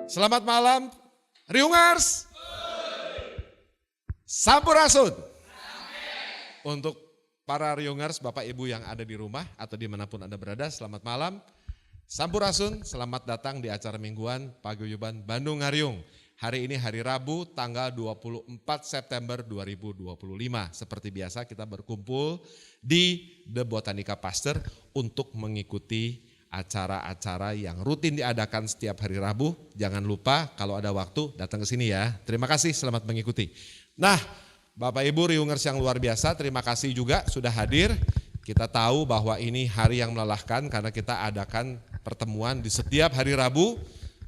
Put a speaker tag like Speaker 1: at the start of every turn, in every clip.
Speaker 1: Selamat malam, Riungers. Sampurasun. Untuk para Riungers, Bapak Ibu yang ada di rumah atau dimanapun Anda berada, selamat malam. Sampurasun, selamat datang di acara mingguan Paguyuban Bandung Ngariung. Hari ini hari Rabu tanggal 24 September 2025. Seperti biasa kita berkumpul di The Botanica Pasteur untuk mengikuti acara-acara yang rutin diadakan setiap hari Rabu. Jangan lupa kalau ada waktu datang ke sini ya. Terima kasih, selamat mengikuti. Nah, Bapak Ibu Riungers yang luar biasa, terima kasih juga sudah hadir. Kita tahu bahwa ini hari yang melelahkan karena kita adakan pertemuan di setiap hari Rabu.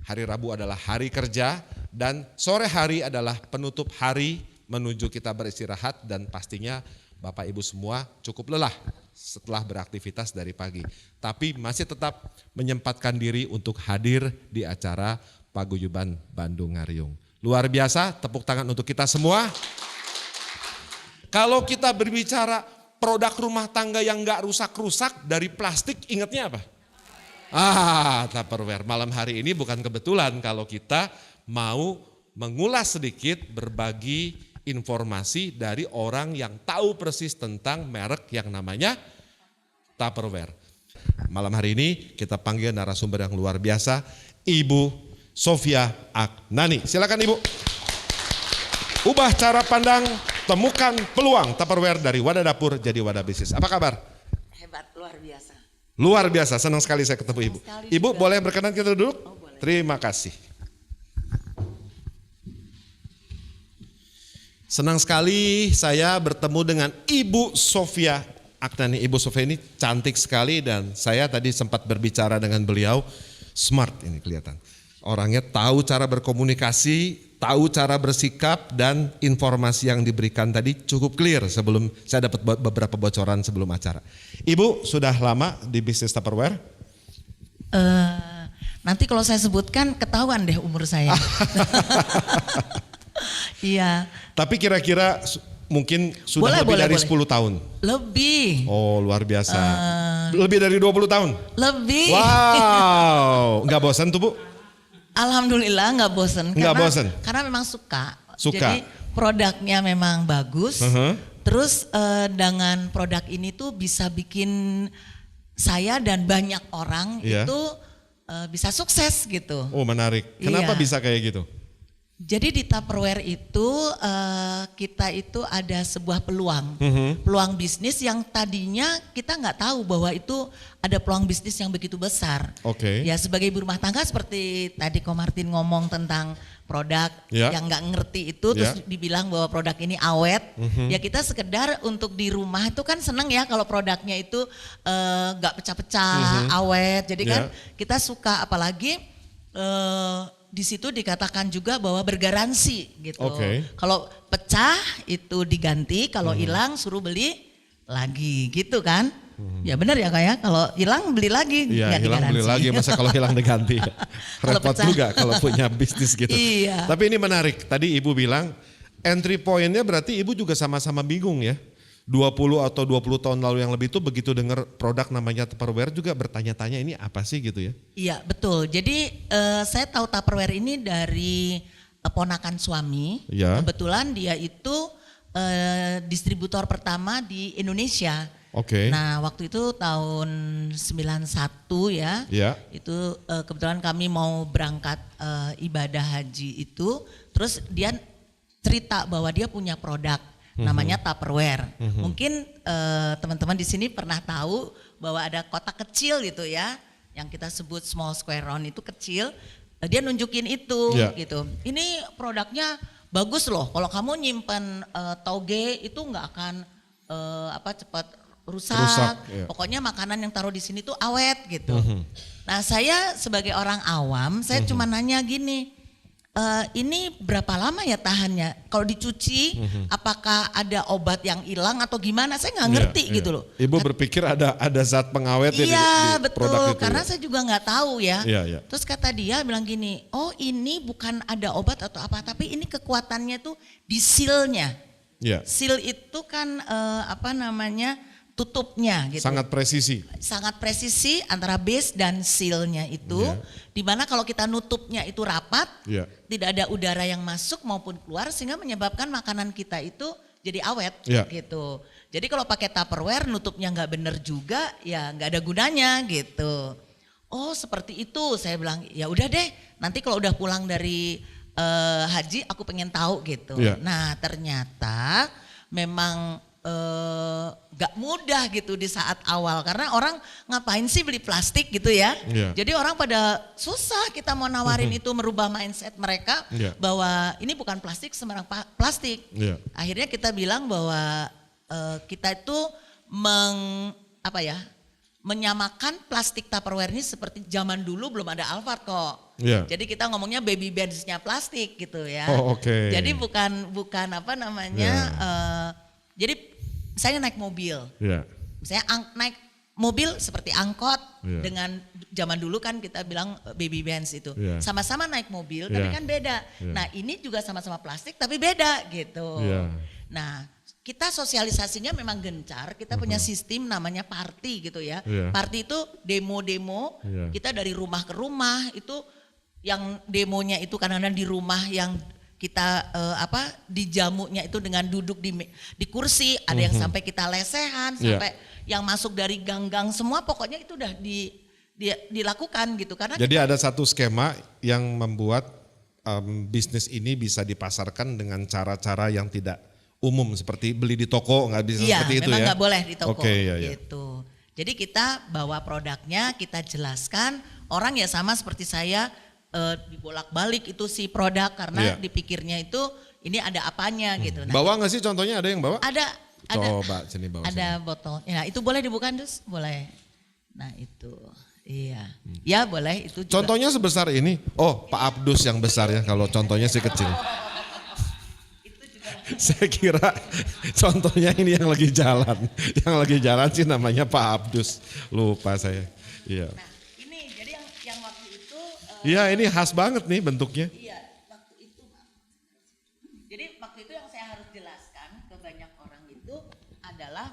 Speaker 1: Hari Rabu adalah hari kerja dan sore hari adalah penutup hari menuju kita beristirahat dan pastinya Bapak Ibu semua cukup lelah setelah beraktivitas dari pagi. Tapi masih tetap menyempatkan diri untuk hadir di acara Paguyuban Bandung Ngariung. Luar biasa, tepuk tangan untuk kita semua. Kalau kita berbicara produk rumah tangga yang gak rusak-rusak dari plastik, ingatnya apa? Tupperware. Malam hari ini bukan kebetulan kalau kita mau mengulas sedikit berbagi informasi dari orang yang tahu persis tentang merek yang namanya Tupperware. Malam hari ini kita panggil narasumber yang luar biasa, Ibu Sofia Aknani. Silakan Ibu. Ubah cara pandang, temukan peluang Tupperware dari wadah dapur jadi wadah bisnis. Apa kabar?
Speaker 2: Hebat, luar biasa.
Speaker 1: Luar biasa, senang sekali saya ketemu Ibu. Ibu juga. Boleh berkenan kita duduk?
Speaker 2: Oh, boleh.
Speaker 1: Terima kasih. Senang sekali saya bertemu dengan Ibu Sofia Aknani. Ibu Sofia ini cantik sekali dan saya tadi sempat berbicara dengan beliau. Smart ini kelihatan. Orangnya tahu cara berkomunikasi, tahu cara bersikap dan informasi yang diberikan tadi cukup clear sebelum saya dapat beberapa bocoran sebelum acara. Ibu sudah lama di bisnis Tupperware?
Speaker 2: Nanti kalau saya sebutkan ketahuan deh umur saya. Iya.
Speaker 1: Tapi kira-kira mungkin sudah lebih dari 10 tahun?
Speaker 2: Lebih.
Speaker 1: Oh luar biasa. Lebih dari 20 tahun?
Speaker 2: Lebih.
Speaker 1: Wow, nggak bosan tuh Bu?
Speaker 2: Alhamdulillah nggak bosen.
Speaker 1: Nggak bosen?
Speaker 2: Karena memang suka.
Speaker 1: Suka.
Speaker 2: Jadi produknya memang bagus. Terus dengan produk ini tuh bisa bikin saya dan banyak orang itu bisa sukses gitu.
Speaker 1: Oh menarik. Kenapa bisa kayak gitu?
Speaker 2: Jadi di Tupperware itu kita itu ada sebuah peluang, peluang bisnis yang tadinya kita nggak tahu bahwa itu ada peluang bisnis yang begitu besar.
Speaker 1: Oke.
Speaker 2: Ya sebagai ibu rumah tangga seperti tadi Ko Martin ngomong tentang produk yang nggak ngerti itu, terus dibilang bahwa produk ini awet. Ya kita sekedar untuk di rumah itu kan seneng ya kalau produknya itu nggak pecah-pecah, awet. Jadi kan kita suka apalagi. Di situ dikatakan juga bahwa bergaransi gitu. Kalau pecah itu diganti, kalau hilang suruh beli lagi gitu kan. Ya benar ya Kak ya, kalau hilang beli lagi.
Speaker 1: Iya hilang beli lagi, masa kalau hilang diganti. Repot juga kalau punya bisnis gitu.
Speaker 2: Iya.
Speaker 1: Tapi ini menarik, tadi Ibu bilang entry point-nya berarti Ibu juga sama-sama bingung ya. 20 atau 20 tahun lalu yang lebih itu begitu dengar produk namanya Tupperware juga bertanya-tanya ini apa sih gitu ya? Iya
Speaker 2: betul, jadi saya tahu Tupperware ini dari ponakan suami. Kebetulan dia itu distributor pertama di Indonesia. Nah waktu itu tahun 91 ya. Itu kebetulan kami mau berangkat ibadah haji itu. Terus dia cerita bahwa dia punya produk namanya Tupperware. Mungkin teman-teman di sini pernah tahu bahwa ada kotak kecil gitu ya, yang kita sebut small square round itu kecil. Dia nunjukin itu gitu. Ini produknya bagus loh. Kalau kamu nyimpen toge itu nggak akan cepat rusak. Pokoknya makanan yang taruh di sini tuh awet gitu. Nah saya sebagai orang awam, saya cuma nanya gini. Ini berapa lama ya tahannya? Kalau dicuci, apakah ada obat yang hilang atau gimana? Saya nggak ngerti gitu loh.
Speaker 1: Ibu berpikir ada zat pengawet di
Speaker 2: betul,
Speaker 1: produk itu.
Speaker 2: Karena saya juga nggak tahu ya.
Speaker 1: Iya.
Speaker 2: Terus kata dia bilang gini, oh ini bukan ada obat atau apa, tapi ini kekuatannya tuh di seal-nya. Seal itu kan tutupnya gitu.
Speaker 1: Sangat presisi.
Speaker 2: Sangat presisi antara base dan sealnya itu. Dimana kalau kita nutupnya itu rapat, tidak ada udara yang masuk maupun keluar sehingga menyebabkan makanan kita itu jadi awet gitu. Jadi kalau pakai Tupperware nutupnya nggak bener juga, ya nggak ada gunanya gitu. Oh seperti itu, saya bilang ya udah deh. Nanti kalau udah pulang dari haji, aku pengen tahu gitu. Nah ternyata memang gak mudah gitu di saat awal karena orang ngapain sih beli plastik gitu ya. Jadi orang pada susah kita mau nawarin itu merubah mindset mereka bahwa ini bukan plastik sembarang plastik. Akhirnya kita bilang bahwa kita itu menyamakan plastik Tupperware ini seperti zaman dulu belum ada Alphard kok. Jadi kita ngomongnya baby bench-nya plastik gitu ya. Jadi bukan jadi saya naik mobil, misalnya naik mobil seperti angkot dengan zaman dulu kan kita bilang baby Benz itu, sama-sama naik mobil tapi kan beda. Nah ini juga sama-sama plastik tapi beda gitu. Nah kita sosialisasinya memang gencar, kita punya sistem namanya party gitu ya. Party itu demo-demo, kita dari rumah ke rumah itu yang demonya itu kadang-kadang di rumah yang kita di jamunya itu dengan duduk di kursi, ada yang sampai kita lesehan, sampai yang masuk dari gang-gang semua pokoknya itu udah dilakukan gitu karena
Speaker 1: jadi ada satu skema yang membuat bisnis ini bisa dipasarkan dengan cara-cara yang tidak umum seperti beli di toko, nggak bisa seperti itu ya. Iya, memang
Speaker 2: nggak boleh di toko gitu. Jadi kita bawa produknya, kita jelaskan, orang ya sama seperti saya dibolak-balik itu si produk karena dipikirnya itu ini ada apanya gitu. Nah,
Speaker 1: bawa nggak sih contohnya, ada yang bawa?
Speaker 2: Ada.
Speaker 1: Coba sini bawa.
Speaker 2: Ada botol. Ya itu boleh dibuka Dus? Boleh. Nah itu, iya. Ya boleh itu juga.
Speaker 1: Contohnya sebesar ini. Oh Pak Abdus yang besar ya, kalau contohnya sih kecil. Saya kira contohnya ini yang lagi jalan. Yang lagi jalan sih namanya Pak Abdus. Lupa saya. Iya. Iya ini khas banget nih bentuknya.
Speaker 2: Iya waktu itu Pak. Jadi waktu itu yang saya harus jelaskan ke banyak orang itu adalah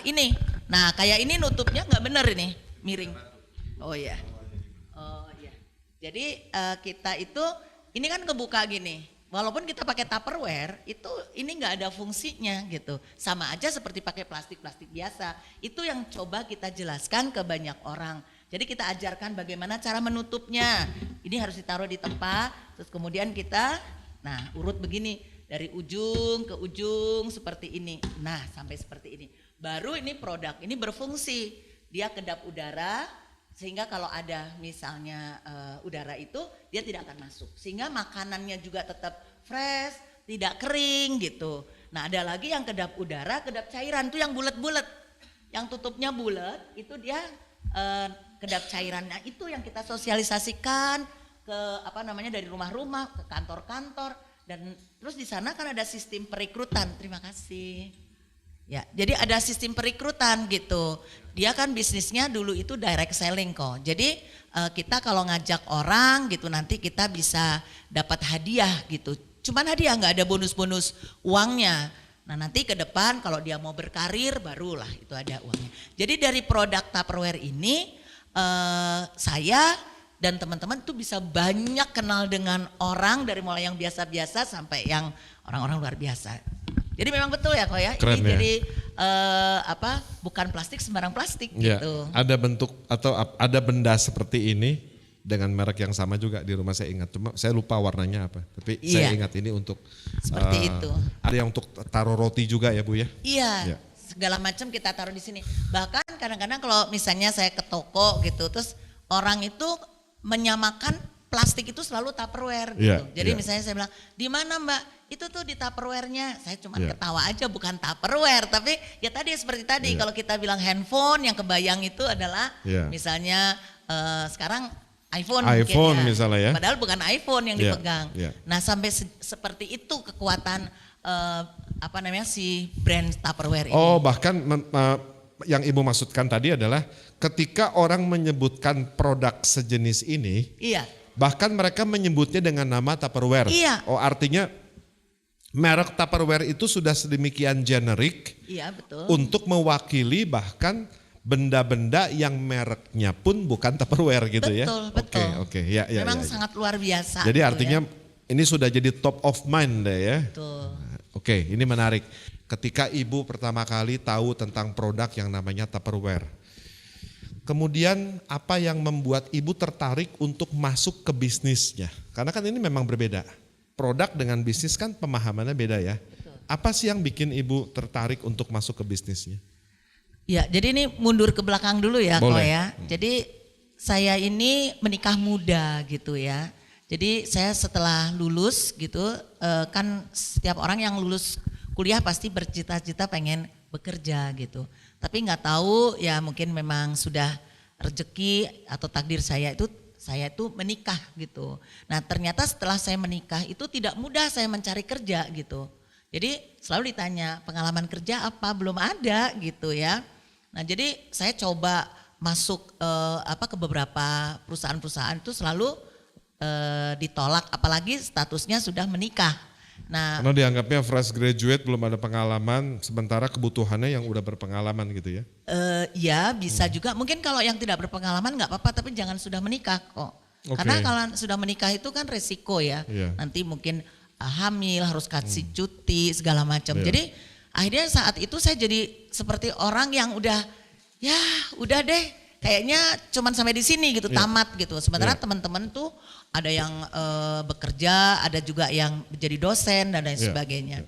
Speaker 2: ini. Nah kayak ini nutupnya nggak bener ini, miring. Oh iya. Jadi kita itu ini kan kebuka gini. Walaupun kita pakai Tupperware itu ini nggak ada fungsinya gitu. Sama aja seperti pakai plastik biasa. Itu yang coba kita jelaskan ke banyak orang. Jadi kita ajarkan bagaimana cara menutupnya. Ini harus ditaruh di tempat, terus kemudian kita, urut begini dari ujung ke ujung seperti ini. Nah sampai seperti ini. Baru ini produk ini berfungsi. Dia kedap udara sehingga kalau ada misalnya udara itu dia tidak akan masuk. Sehingga makanannya juga tetap fresh, tidak kering gitu. Nah ada lagi yang kedap udara, kedap cairan itu yang bulat-bulat. Yang tutupnya bulat itu dia kedap cairannya itu yang kita sosialisasikan ke dari rumah-rumah ke kantor-kantor dan terus di sana kan ada sistem perekrutan. Terima kasih. Ya, jadi ada sistem perekrutan gitu. Dia kan bisnisnya dulu itu direct selling kok. Jadi kita kalau ngajak orang gitu nanti kita bisa dapat hadiah gitu. Cuman hadiah nggak ada bonus-bonus uangnya. Nah nanti ke depan kalau dia mau berkarir barulah itu ada uangnya. Jadi dari produk Tupperware ini saya dan teman-teman tuh bisa banyak kenal dengan orang dari mulai yang biasa-biasa sampai yang orang-orang luar biasa. Jadi memang betul ya kok ya.
Speaker 1: Keren,
Speaker 2: ini
Speaker 1: ya?
Speaker 2: Jadi bukan plastik sembarang plastik gitu.
Speaker 1: Ada bentuk atau ada benda seperti ini dengan merek yang sama juga di rumah saya ingat. Cuma saya lupa warnanya apa. Tapi saya ingat ini untuk
Speaker 2: seperti itu.
Speaker 1: Ada yang untuk taruh roti juga ya Bu ya?
Speaker 2: Iya. Segala macam kita taruh di sini. Bahkan kadang-kadang kalau misalnya saya ke toko gitu, terus orang itu menyamakan plastik itu selalu Tupperware gitu. Jadi misalnya saya bilang, di mana Mbak? Itu tuh di Tupperware-nya. Saya cuma ketawa aja, bukan Tupperware. Tapi ya tadi seperti tadi, kalau kita bilang handphone yang kebayang itu adalah misalnya sekarang iPhone
Speaker 1: mungkin,
Speaker 2: ya.
Speaker 1: Misalnya ya.
Speaker 2: Padahal bukan iPhone yang dipegang. Nah sampai seperti itu kekuatan si brand Tupperware ini.
Speaker 1: Oh bahkan yang Ibu maksudkan tadi adalah ketika orang menyebutkan produk sejenis ini, bahkan mereka menyebutnya dengan nama Tupperware. Oh artinya merek Tupperware itu sudah sedemikian generik.
Speaker 2: Iya, betul.
Speaker 1: Untuk mewakili bahkan benda-benda yang mereknya pun bukan Tupperware gitu ya.
Speaker 2: Betul.
Speaker 1: Oke. Ya,
Speaker 2: memang sangat luar biasa.
Speaker 1: Jadi artinya ini sudah jadi top of mind deh ya.
Speaker 2: Betul.
Speaker 1: Oke, ini menarik. Ketika ibu pertama kali tahu tentang produk yang namanya Tupperware. Kemudian apa yang membuat ibu tertarik untuk masuk ke bisnisnya? Karena kan ini memang berbeda. Produk dengan bisnis kan pemahamannya beda ya. Betul. Apa sih yang bikin ibu tertarik untuk masuk ke bisnisnya?
Speaker 2: Ya, jadi ini mundur ke belakang dulu ya, Ko ya. Jadi saya ini menikah muda gitu ya. Jadi saya setelah lulus gitu, kan setiap orang yang lulus kuliah pasti bercita-cita pengen bekerja gitu. Tapi nggak tahu ya mungkin memang sudah rezeki atau takdir saya itu menikah gitu. Nah ternyata setelah saya menikah itu tidak mudah saya mencari kerja gitu. Jadi selalu ditanya pengalaman kerja apa, belum ada gitu ya. Nah jadi saya coba masuk ke beberapa perusahaan-perusahaan itu selalu ditolak, apalagi statusnya sudah menikah. Nah,
Speaker 1: karena dianggapnya fresh graduate belum ada pengalaman, sementara kebutuhannya yang udah berpengalaman gitu ya?
Speaker 2: Ya bisa juga, mungkin kalau yang tidak berpengalaman nggak apa-apa, tapi jangan sudah menikah kok. Karena kalau sudah menikah itu kan resiko ya, nanti mungkin hamil, harus kasih cuti segala macam. Jadi akhirnya saat itu saya jadi seperti orang yang udah deh kayaknya cuman sampai di sini gitu, tamat gitu. Sementara teman-teman tuh ada yang bekerja, ada juga yang menjadi dosen dan lain sebagainya.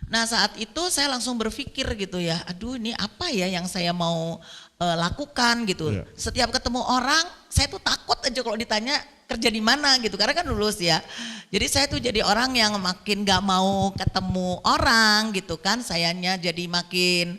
Speaker 2: Nah saat itu saya langsung berpikir gitu ya, aduh ini apa ya yang saya mau lakukan gitu. Setiap ketemu orang saya tuh takut aja kalau ditanya kerja di mana gitu, karena kan lulus ya. Jadi saya tuh jadi orang yang makin gak mau ketemu orang gitu kan, sayanya jadi makin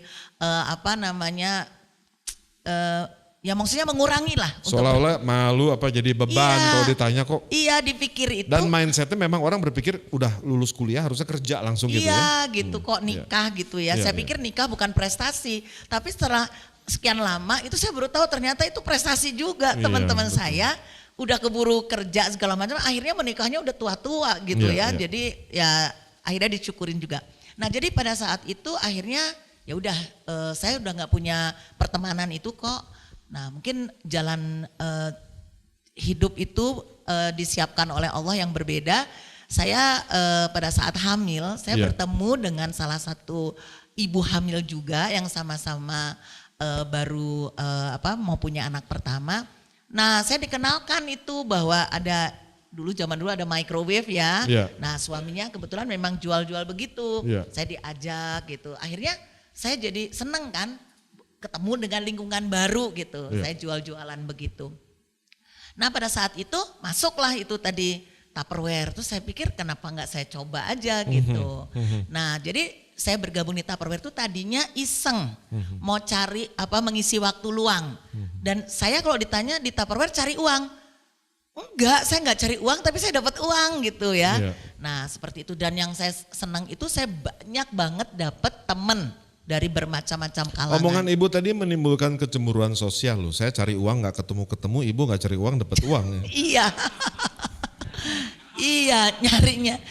Speaker 2: ya maksudnya mengurangi lah.
Speaker 1: Seolah-olah malu apa jadi beban kalau ditanya kok.
Speaker 2: Iya dipikir itu.
Speaker 1: Dan mindsetnya memang orang berpikir udah lulus kuliah harusnya kerja langsung gitu ya.
Speaker 2: Iya gitu kok nikah gitu ya. Saya pikir nikah bukan prestasi. Tapi setelah sekian lama itu saya baru tahu ternyata itu prestasi juga. Teman-teman saya udah keburu kerja segala macam, akhirnya menikahnya udah tua-tua gitu ya. Jadi ya akhirnya disyukurin juga. Nah jadi pada saat itu akhirnya ya udah saya udah nggak punya pertemanan itu kok. Nah mungkin jalan hidup itu disiapkan oleh Allah yang berbeda. Saya pada saat hamil saya bertemu dengan salah satu ibu hamil juga yang sama-sama baru mau punya anak pertama. Nah saya dikenalkan itu bahwa ada zaman dulu ada microwave ya. Nah suaminya kebetulan memang jual-jual begitu. Saya diajak gitu. Akhirnya saya jadi seneng kan. Ketemu dengan lingkungan baru gitu, saya jual-jualan begitu. Nah pada saat itu masuklah itu tadi Tupperware, terus saya pikir kenapa nggak saya coba aja gitu. Nah jadi saya bergabung di Tupperware itu tadinya iseng, mau cari mengisi waktu luang. Dan saya kalau ditanya di Tupperware cari uang, enggak, saya nggak cari uang tapi saya dapat uang gitu ya. Nah seperti itu, dan yang saya senang itu saya banyak banget dapat temen dari bermacam-macam kalangan.
Speaker 1: Omongan ibu tadi menimbulkan kecemburuan sosial loh. Saya cari uang nggak ketemu-ketemu, ibu nggak cari uang dapat uang.
Speaker 2: Iya, iya nyarinya.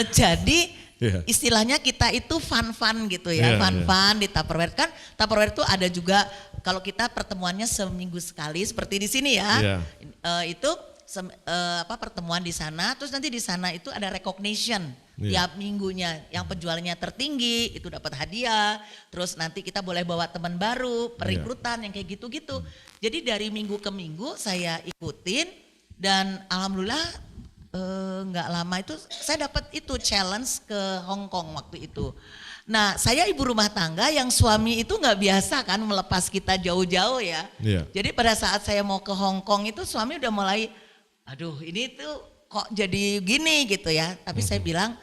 Speaker 2: Jadi istilahnya kita itu fun-fun gitu ya, fun-fun di Tupperware kan. Tupperware itu ada juga kalau kita pertemuannya seminggu sekali seperti di sini ya. Itu pertemuan di sana, terus nanti di sana itu ada recognition. Tiap minggunya yang penjualannya tertinggi itu dapat hadiah, terus nanti kita boleh bawa teman baru, perekrutan yang kayak gitu-gitu. Jadi dari minggu ke minggu saya ikutin dan alhamdulillah nggak lama itu saya dapat itu challenge ke Hong Kong waktu itu. Nah saya ibu rumah tangga yang suami itu nggak biasa kan melepas kita jauh-jauh ya. Jadi pada saat saya mau ke Hong Kong itu suami udah mulai, aduh ini tuh kok jadi gini gitu ya. Tapi saya bilang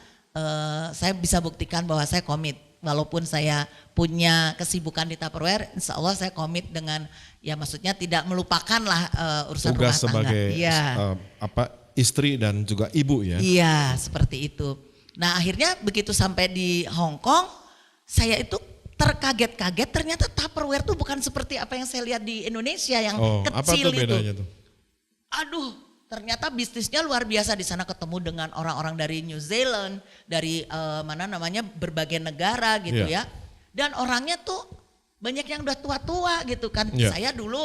Speaker 2: saya bisa buktikan bahwa saya komit. Walaupun saya punya kesibukan di Tupperware, insya Allah saya komit dengan ya maksudnya tidak melupakan lah urusan
Speaker 1: tugas
Speaker 2: rumah tangga.
Speaker 1: Sebagai istri dan juga ibu ya.
Speaker 2: Iya seperti itu. Nah akhirnya begitu sampai di Hong Kong, saya itu terkaget-kaget ternyata Tupperware tuh bukan seperti apa yang saya lihat di Indonesia yang kecil
Speaker 1: apa tuh bedanya
Speaker 2: itu.
Speaker 1: Tuh?
Speaker 2: Aduh ternyata bisnisnya luar biasa di sana, ketemu dengan orang-orang dari New Zealand, dari berbagai negara gitu ya. Dan orangnya tuh banyak yang udah tua-tua gitu kan. Saya dulu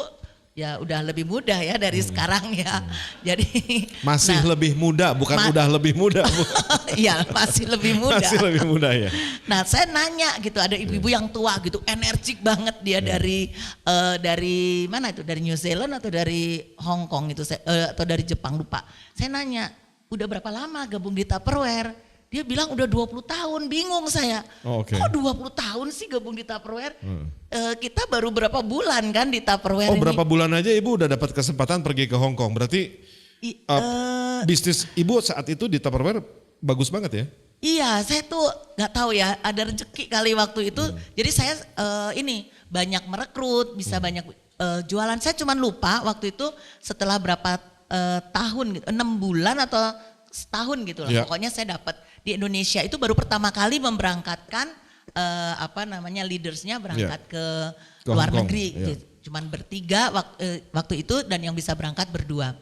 Speaker 2: ya udah lebih muda ya dari sekarang ya. Jadi
Speaker 1: masih lebih muda, bukan udah lebih muda, Bu.
Speaker 2: Iya, masih lebih muda.
Speaker 1: Masih lebih muda ya.
Speaker 2: Nah, saya nanya gitu, ada ibu-ibu yang tua gitu, energik banget dia dari mana itu? Dari New Zealand atau dari Hong Kong itu atau dari Jepang, lupa. Saya nanya, "Udah berapa lama gabung di Tupperware?" Dia bilang udah 20 tahun, bingung saya. Kok 20 tahun sih gabung di Tupperware? Kita baru berapa bulan kan di Tupperware ini.
Speaker 1: Berapa bulan aja Ibu udah dapat kesempatan pergi ke Hong Kong. Berarti bisnis Ibu saat itu di Tupperware bagus banget ya?
Speaker 2: Iya, saya tuh gak tahu ya, ada rezeki kali waktu itu. Jadi saya banyak merekrut, bisa banyak jualan. Saya cuma lupa waktu itu setelah berapa tahun gitu, 6 bulan atau setahun gitu lah. Pokoknya saya dapat di Indonesia itu baru pertama kali memberangkatkan leadersnya berangkat ke luar negeri. Gitu. Cuman bertiga waktu itu dan yang bisa berangkat berdua.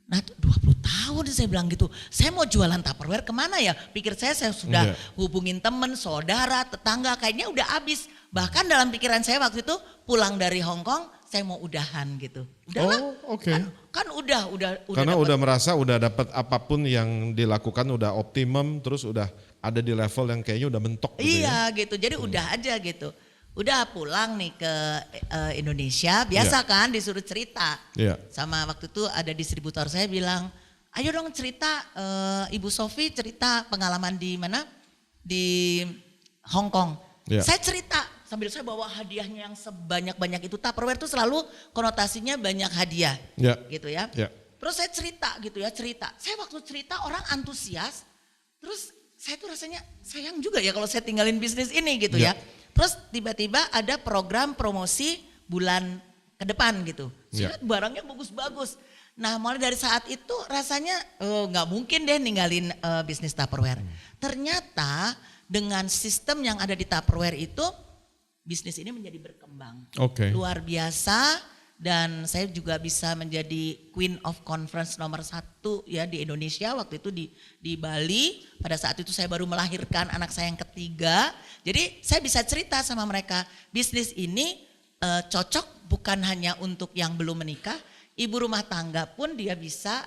Speaker 2: Nah 20 tahun saya bilang gitu, saya mau jualan Tupperware kemana ya? Pikir saya sudah hubungin temen, saudara, tetangga, kayaknya udah habis. Bahkan dalam pikiran saya waktu itu pulang dari Hong Kong, saya mau udahan gitu. Udahlah, kan udah.
Speaker 1: Karena udah merasa udah dapat apapun yang dilakukan udah optimum, terus udah ada di level yang kayaknya udah mentok gitu
Speaker 2: ya. Iya gitu, jadi udah aja gitu. Udah pulang nih ke Indonesia, biasa kan disuruh cerita. Sama waktu itu ada distributor saya bilang, ayo dong cerita, Ibu Sofi cerita pengalaman di mana? Di Hong Kong. Saya cerita sambil saya bawa hadiahnya yang sebanyak-banyak itu. Tupperware itu selalu konotasinya banyak hadiah gitu ya. Terus saya cerita gitu ya, Saya waktu cerita orang antusias, terus saya tuh rasanya sayang juga ya kalau saya tinggalin bisnis ini gitu ya. Terus tiba-tiba ada program promosi bulan ke depan gitu. Saya lihat barangnya bagus-bagus. Nah mulai dari saat itu rasanya gak mungkin deh ninggalin bisnis Tupperware. Ternyata dengan sistem yang ada di Tupperware itu bisnis ini menjadi berkembang. Luar biasa. Dan saya juga bisa menjadi Queen of Conference nomor 1 ya di Indonesia waktu itu di Bali. Pada saat itu saya baru melahirkan anak saya yang ketiga. Jadi saya bisa cerita sama mereka, bisnis ini cocok bukan hanya untuk yang belum menikah. Ibu rumah tangga pun dia bisa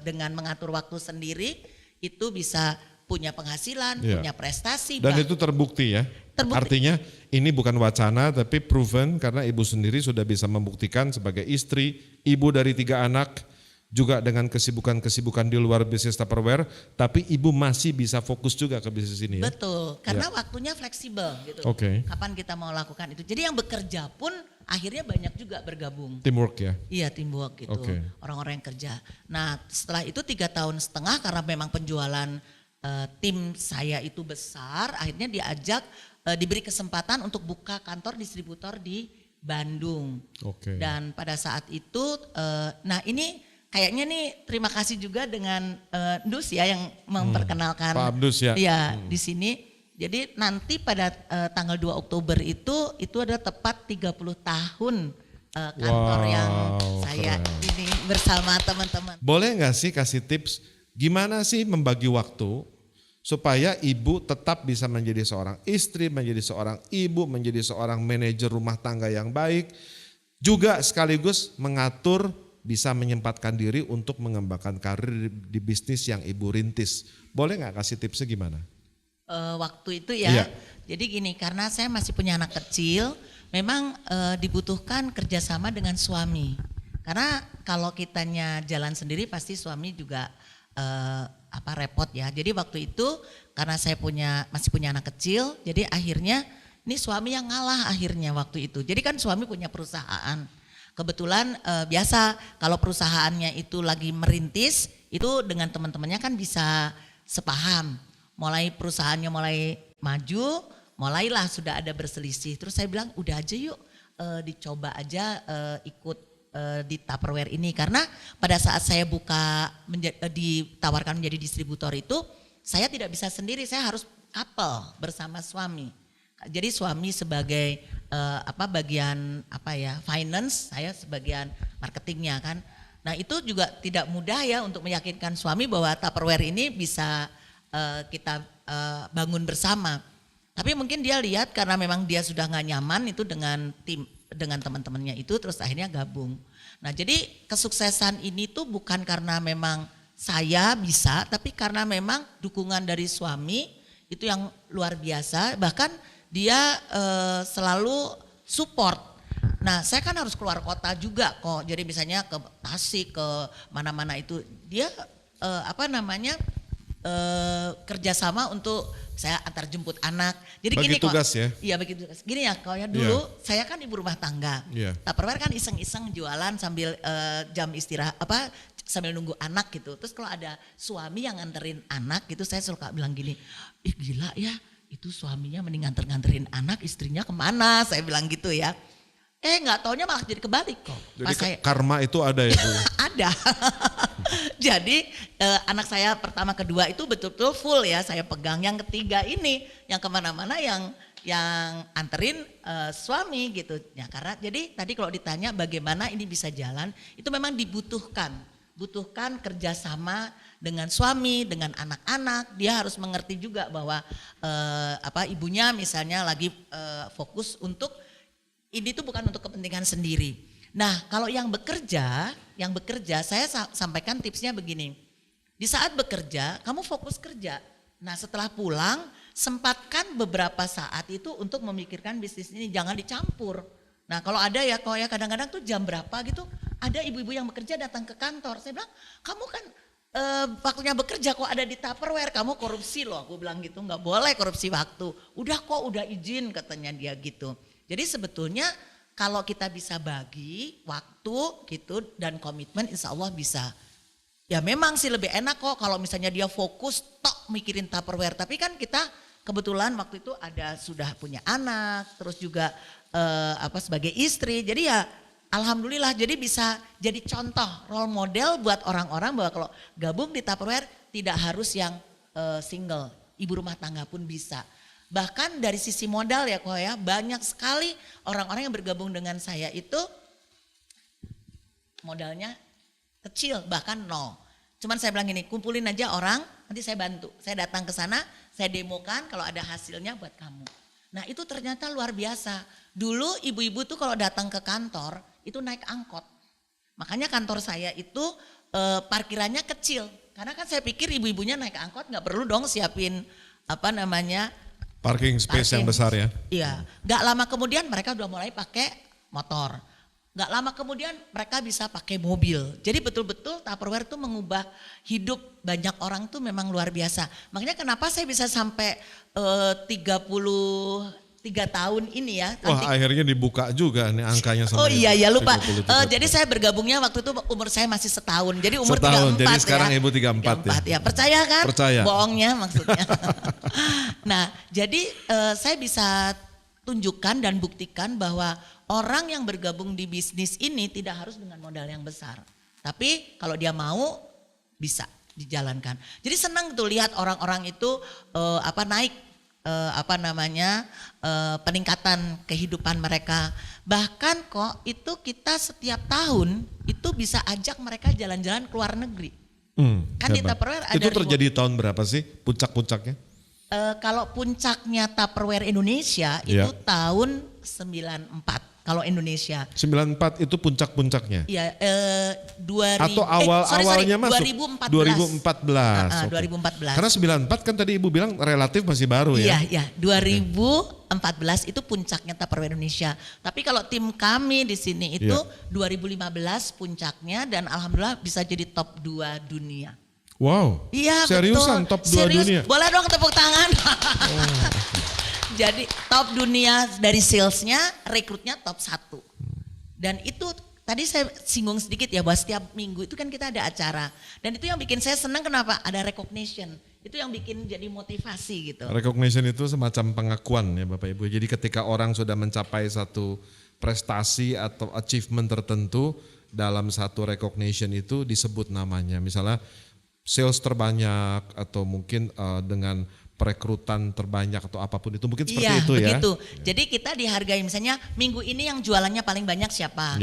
Speaker 2: dengan mengatur waktu sendiri itu bisa punya penghasilan, punya prestasi.
Speaker 1: Dan itu terbukti ya? Artinya ini bukan wacana tapi proven karena ibu sendiri sudah bisa membuktikan sebagai istri, ibu dari 3 anak, juga dengan kesibukan-kesibukan di luar bisnis Tupperware, tapi ibu masih bisa fokus juga ke bisnis ini ya?
Speaker 2: Betul, karena waktunya fleksibel gitu. Kapan kita mau lakukan itu. Jadi yang bekerja pun akhirnya banyak juga bergabung.
Speaker 1: Teamwork ya?
Speaker 2: Iya teamwork gitu, orang-orang yang kerja. Nah setelah itu 3,5 tahun karena memang penjualan tim saya itu besar, akhirnya diajak diberi kesempatan untuk buka kantor distributor di Bandung. Dan pada saat itu, nah ini kayaknya nih terima kasih juga dengan Ndus ya yang memperkenalkan
Speaker 1: Pak Abdus ya.
Speaker 2: Iya di sini. Jadi nanti pada tanggal 2 Oktober itu ada tepat 30 tahun kantor yang saya ini bersama teman-teman.
Speaker 1: Boleh nggak sih kasih tips gimana sih membagi waktu supaya ibu tetap bisa menjadi seorang istri, menjadi seorang ibu, menjadi seorang manajer rumah tangga yang baik, juga sekaligus mengatur bisa menyempatkan diri untuk mengembangkan karir di bisnis yang ibu rintis. Boleh nggak kasih tipsnya gimana?
Speaker 2: Waktu itu ya, jadi gini karena saya masih punya anak kecil, memang dibutuhkan kerjasama dengan suami. Karena kalau kitanya jalan sendiri pasti suami juga repot ya. Jadi waktu itu karena saya masih punya anak kecil, jadi akhirnya ini suami yang ngalah akhirnya waktu itu. Jadi kan suami punya perusahaan. Kebetulan biasa kalau perusahaannya itu lagi merintis, itu dengan teman-temannya kan bisa sepaham. Mulai perusahaannya mulai maju, mulailah sudah ada berselisih. Terus saya bilang udah aja yuk dicoba aja ikut di Tupperware ini. Karena pada saat saya ditawarkan menjadi distributor itu, saya tidak bisa sendiri, saya harus couple bersama suami. Jadi suami sebagai bagian finance, saya sebagian marketingnya kan. Nah itu juga tidak mudah ya untuk meyakinkan suami bahwa Tupperware ini bisa kita bangun bersama. Tapi mungkin dia lihat karena memang dia sudah nggak nyaman itu dengan teman-temannya itu, terus akhirnya gabung. Nah jadi kesuksesan ini tuh bukan karena memang saya bisa, tapi karena memang dukungan dari suami itu yang luar biasa. Bahkan dia selalu support. Nah saya kan harus keluar kota juga kok, jadi misalnya ke Tasik, ke mana-mana itu dia kerjasama untuk saya antar jemput anak. Jadi
Speaker 1: bagi
Speaker 2: gini
Speaker 1: tugas
Speaker 2: kok,
Speaker 1: ya?
Speaker 2: Iya bagi tugas. Gini ya, kalau ya dulu saya kan ibu rumah tangga. Tupperware kan iseng-iseng jualan sambil jam istirahat sambil nunggu anak gitu. Terus kalau ada suami yang nganterin anak gitu, saya suka bilang gini, ih gila ya, itu suaminya mending nganterin anak, istrinya kemana? Saya bilang gitu ya. Nggak taunya malah jadi kebalik kok.
Speaker 1: Jadi karma itu ada ya Bu?
Speaker 2: Ada. Jadi anak saya pertama kedua itu betul-betul full ya saya pegang. Yang ketiga ini yang kemana-mana yang anterin suami gitu. Ya karena jadi tadi kalau ditanya bagaimana ini bisa jalan, itu memang butuhkan kerjasama dengan suami, dengan anak-anak. Dia harus mengerti juga bahwa ibunya misalnya lagi fokus untuk ini tuh bukan untuk kepentingan sendiri. Nah kalau yang bekerja saya sampaikan tipsnya begini. Di saat bekerja kamu fokus kerja. Nah setelah pulang sempatkan beberapa saat itu untuk memikirkan bisnis ini, jangan dicampur. Nah kalau ada ya kadang-kadang tuh jam berapa gitu ada ibu-ibu yang bekerja datang ke kantor. Saya bilang kamu kan waktunya bekerja kok ada di Tupperware, kamu korupsi loh. Aku bilang gitu, nggak boleh korupsi waktu. Udah izin katanya dia gitu. Jadi sebetulnya kalau kita bisa bagi waktu gitu dan komitmen insya Allah bisa. Ya memang sih lebih enak kok kalau misalnya dia fokus tok mikirin Tupperware. Tapi kan kita kebetulan waktu itu sudah punya anak, terus juga sebagai istri. Jadi ya alhamdulillah jadi bisa jadi contoh role model buat orang-orang bahwa kalau gabung di Tupperware tidak harus yang single, ibu rumah tangga pun bisa. Bahkan dari sisi modal ya kok ya, banyak sekali orang-orang yang bergabung dengan saya itu modalnya kecil bahkan nol. Cuman saya bilang gini, kumpulin aja orang, nanti saya bantu. Saya datang ke sana, saya demokan kalau ada hasilnya buat kamu. Nah itu ternyata luar biasa. Dulu ibu-ibu tuh kalau datang ke kantor itu naik angkot. Makanya kantor saya itu parkirannya kecil. Karena kan saya pikir ibu-ibunya naik angkot nggak perlu dong siapin
Speaker 1: parking space yang besar ya?
Speaker 2: Iya, gak lama kemudian mereka udah mulai pakai motor. Gak lama kemudian mereka bisa pakai mobil. Jadi betul-betul Tupperware tuh mengubah hidup banyak orang tuh memang luar biasa. Makanya kenapa saya bisa sampai 33 tahun ini ya.
Speaker 1: Wah akhirnya dibuka juga nih angkanya.
Speaker 2: Oh iya lupa. Jadi saya bergabungnya waktu itu umur saya masih setahun. Jadi umur 34
Speaker 1: jadi sekarang Ibu 34
Speaker 2: ya. Percaya kan?
Speaker 1: Percaya.
Speaker 2: Bohongnya maksudnya. Nah jadi saya bisa tunjukkan dan buktikan bahwa orang yang bergabung di bisnis ini tidak harus dengan modal yang besar. Tapi kalau dia mau bisa dijalankan. Jadi senang tuh lihat orang-orang itu naik peningkatan kehidupan mereka. Bahkan kok itu kita setiap tahun itu bisa ajak mereka jalan-jalan ke luar negeri. Kan di Tupperware ada
Speaker 1: itu terjadi tahun berapa sih puncak-puncaknya?
Speaker 2: Kalau puncaknya Tupperware Indonesia itu tahun 94. Kalau Indonesia.
Speaker 1: 94 itu puncak-puncaknya?
Speaker 2: Iya,
Speaker 1: atau awalnya masuk?
Speaker 2: 2014. 2014.
Speaker 1: Karena 94 kan tadi Ibu bilang relatif masih baru ya?
Speaker 2: Iya, 2014 itu puncaknya Tupperware Indonesia. Tapi kalau tim kami di sini itu 2015 puncaknya dan alhamdulillah bisa jadi top 2 dunia.
Speaker 1: Wow,
Speaker 2: iya,
Speaker 1: seriusan
Speaker 2: betul.
Speaker 1: top 2 dunia?
Speaker 2: Boleh dong tepuk tangan. Jadi top dunia dari salesnya, rekrutnya top 1. Dan itu tadi saya singgung sedikit ya bahwa setiap minggu itu kan kita ada acara. Dan itu yang bikin saya senang kenapa? Ada recognition. Itu yang bikin jadi motivasi gitu.
Speaker 1: Recognition itu semacam pengakuan ya Bapak Ibu. Jadi ketika orang sudah mencapai satu prestasi atau achievement tertentu dalam satu recognition itu disebut namanya. Misalnya sales terbanyak atau mungkin dengan perekrutan terbanyak atau apapun itu mungkin seperti itu
Speaker 2: begitu. Jadi kita dihargai misalnya minggu ini yang jualannya paling banyak siapa.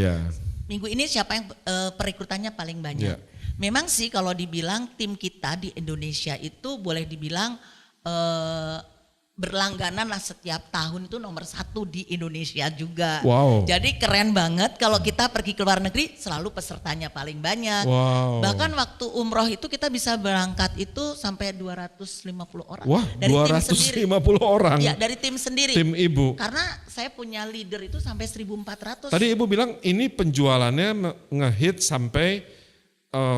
Speaker 2: Minggu ini siapa yang perekrutannya paling banyak?
Speaker 1: Yeah.
Speaker 2: Memang sih kalau dibilang tim kita di Indonesia itu boleh dibilang berlangganan lah setiap tahun itu nomor 1 di Indonesia juga.
Speaker 1: Wow.
Speaker 2: Jadi keren banget kalau kita pergi ke luar negeri selalu pesertanya paling banyak.
Speaker 1: Wow.
Speaker 2: Bahkan waktu umroh itu kita bisa berangkat itu sampai 250 orang.
Speaker 1: Wah,
Speaker 2: dari
Speaker 1: 250 orang.
Speaker 2: Ya, dari tim sendiri.
Speaker 1: Tim ibu.
Speaker 2: Karena saya punya leader itu sampai 1.400.
Speaker 1: Tadi ibu bilang ini penjualannya ngehit sampai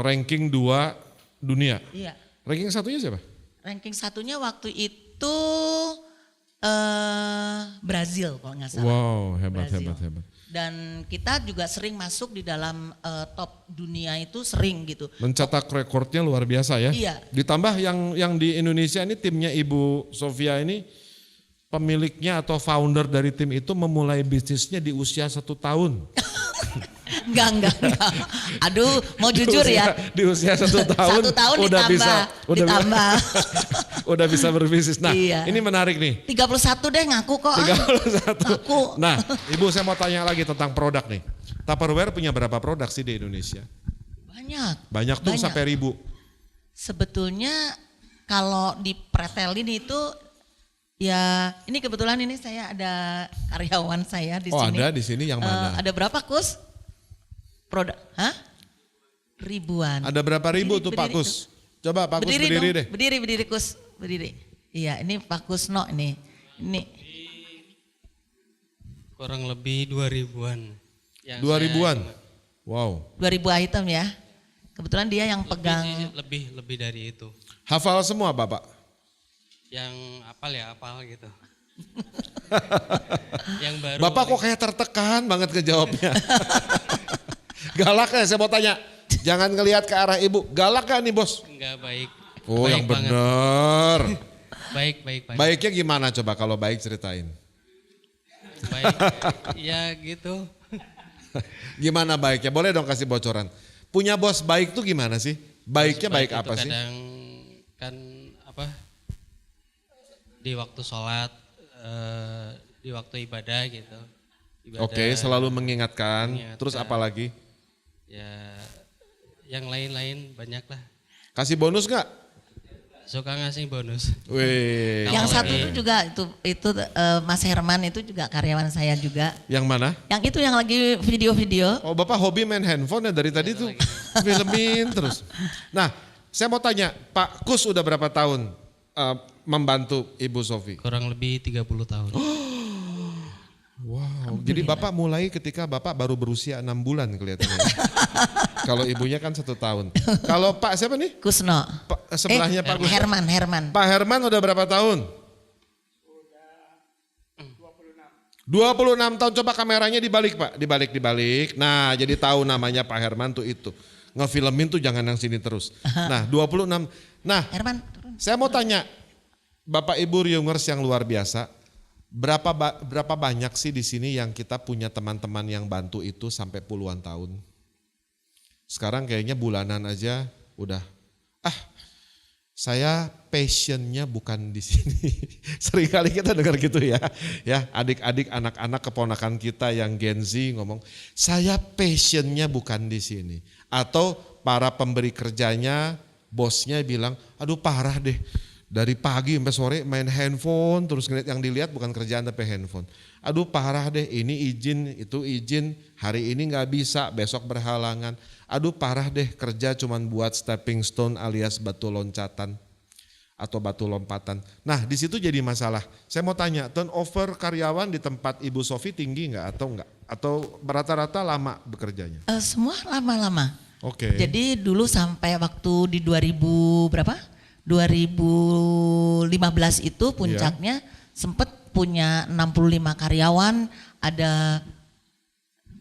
Speaker 1: ranking 2 dunia.
Speaker 2: Iya.
Speaker 1: Ranking satunya siapa?
Speaker 2: Ranking satunya waktu itu Brazil kalau nggak salah.
Speaker 1: Wow, hebat,
Speaker 2: Brazil.
Speaker 1: hebat.
Speaker 2: Dan kita juga sering masuk di dalam top dunia itu sering gitu.
Speaker 1: Mencetak rekornya luar biasa ya.
Speaker 2: Iya.
Speaker 1: Ditambah yang di Indonesia ini timnya Ibu Sofia ini pemiliknya atau founder dari tim itu memulai bisnisnya di usia 1 tahun.
Speaker 2: Enggak. Aduh, mau jujur ya.
Speaker 1: Di usia 1 tahun,
Speaker 2: 1 tahun
Speaker 1: udah
Speaker 2: ditambah.
Speaker 1: Udah bisa berbisnis. Nah,
Speaker 2: iya.
Speaker 1: ini menarik nih.
Speaker 2: 31 deh ngaku kok.
Speaker 1: 31.
Speaker 2: Ngaku.
Speaker 1: Nah, Ibu saya mau tanya lagi tentang produk nih. Tupperware punya berapa produk sih di Indonesia? Banyak tuh sampai 1000.
Speaker 2: Sebetulnya kalau dipretelin itu ya ini kebetulan ini saya ada karyawan saya di sini.
Speaker 1: Oh ada di sini yang mana?
Speaker 2: Ada berapa Kus? Produk? Hah? Ribuan.
Speaker 1: Ada berapa ribu tuh Pak Kus? Coba Pak Kus berdiri deh.
Speaker 2: Berdiri Kus, berdiri. Iya ini Pak Kusno ini. Ini.
Speaker 3: Kurang lebih 2000-an.
Speaker 1: 2000-an? Wow.
Speaker 2: 2000 item ya. Kebetulan dia yang pegang.
Speaker 3: Lebih dari itu.
Speaker 1: Hafal semua Bapak?
Speaker 3: Yang apal gitu. Yang baru.
Speaker 1: Bapak kok kayak tertekan banget kejawabnya. Galak ya saya mau tanya. Jangan ngelihat ke arah ibu. Galak gak nih bos?
Speaker 3: Enggak baik.
Speaker 1: Oh
Speaker 3: baik
Speaker 1: yang bener.
Speaker 3: Baik.
Speaker 1: Baiknya gimana coba kalau baik ceritain.
Speaker 3: Baik, ya gitu.
Speaker 1: Gimana baiknya? Boleh dong kasih bocoran. Punya bos baik tuh gimana sih? Baiknya baik apa sih?
Speaker 3: Kadang kan di waktu sholat, di waktu ibadah gitu.
Speaker 1: Oke, selalu mengingatkan. Terus apa lagi?
Speaker 3: Ya, yang lain-lain banyak lah.
Speaker 1: Kasih bonus gak?
Speaker 3: Suka ngasih bonus.
Speaker 1: Wih.
Speaker 2: Yang satu itu juga itu Mas Herman itu juga karyawan saya juga.
Speaker 1: Yang mana?
Speaker 2: Yang itu yang lagi video-video.
Speaker 1: Oh Bapak hobi main handphone ya dari tadi tuh filmin terus. Nah saya mau tanya Pak Kus udah berapa tahun membantu Ibu Sofi?
Speaker 3: Kurang lebih 30 tahun.
Speaker 1: Wow, jadi Bapak mulai ketika Bapak baru berusia 6 bulan kelihatannya. Kalau ibunya kan 1 tahun. Kalau Pak siapa nih?
Speaker 2: Kusno.
Speaker 1: Sebelahnya Pak Kusno.
Speaker 2: Herman.
Speaker 1: Pak Herman udah berapa tahun? 26 tahun. Coba kameranya dibalik Pak, dibalik. Nah jadi tahu namanya Pak Herman tuh itu. Ngefilmin tuh jangan yang sini terus. Nah 26. Nah
Speaker 2: Herman,
Speaker 1: saya mau tanya Bapak Ibu Ryungers yang luar biasa. Berapa banyak sih di sini yang kita punya teman-teman yang bantu itu sampai puluhan tahun? Sekarang kayaknya bulanan aja udah. Saya passionnya bukan di sini. Seringkali kita dengar gitu ya. Ya, adik-adik, anak-anak keponakan kita yang Gen Z ngomong, saya passionnya bukan di sini. Atau para pemberi kerjanya, bosnya bilang, aduh parah deh. Dari pagi sampai sore main handphone, terus yang dilihat bukan kerjaan tapi handphone. Aduh parah deh, ini izin, itu izin, hari ini gak bisa, besok berhalangan. Aduh parah deh, kerja cuman buat stepping stone alias batu loncatan atau batu lompatan. Nah di situ jadi masalah. Saya mau tanya, turnover karyawan di tempat Ibu Sofi tinggi gak atau enggak? Atau rata-rata lama bekerjanya?
Speaker 2: Semua lama-lama.
Speaker 1: Oke.
Speaker 2: Jadi dulu sampai waktu di 2015 itu puncaknya sempat punya 65 karyawan, ada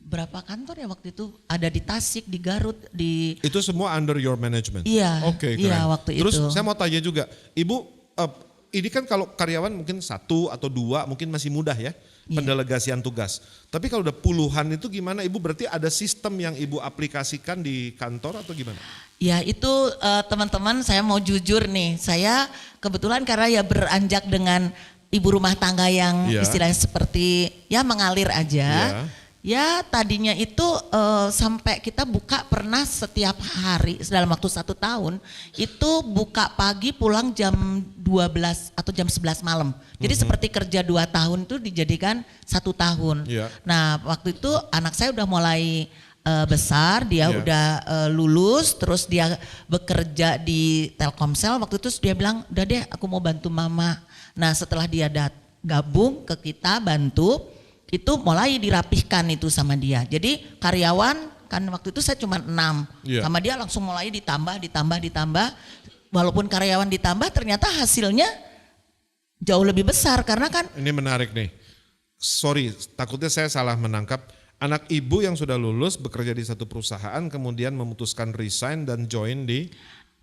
Speaker 2: berapa kantor ya waktu itu? Ada di Tasik, di Garut, di...
Speaker 1: Itu semua under your management?
Speaker 2: Iya,
Speaker 1: Oke,
Speaker 2: iya waktu
Speaker 1: Terus
Speaker 2: itu.
Speaker 1: saya mau tanya juga, Ibu ini kan kalau karyawan mungkin 1 atau 2 mungkin masih mudah ya, pendelegasian tugas. Tapi kalau udah puluhan itu gimana Ibu? Berarti ada sistem yang Ibu aplikasikan di kantor atau gimana?
Speaker 2: Ya itu teman-teman saya mau jujur nih, saya kebetulan karena ya beranjak dengan ibu rumah tangga yang istilahnya seperti ya mengalir aja. Ya tadinya itu sampai kita buka pernah setiap hari dalam waktu 1 tahun itu buka pagi pulang jam 12 atau jam 11 malam. Jadi seperti kerja 2 tahun itu dijadikan 1 tahun.
Speaker 1: Yeah.
Speaker 2: Nah waktu itu anak saya udah mulai besar, dia udah lulus, terus dia bekerja di Telkomsel. Waktu itu dia bilang, udah deh aku mau bantu mama. Nah setelah dia gabung ke kita bantu, itu mulai dirapihkan itu sama dia. Jadi karyawan kan waktu itu saya cuma 6, sama dia langsung mulai ditambah. Walaupun karyawan ditambah ternyata hasilnya jauh lebih besar karena kan.
Speaker 1: Ini menarik nih, sorry takutnya saya salah menangkap. Anak ibu yang sudah lulus bekerja di satu perusahaan kemudian memutuskan resign dan join di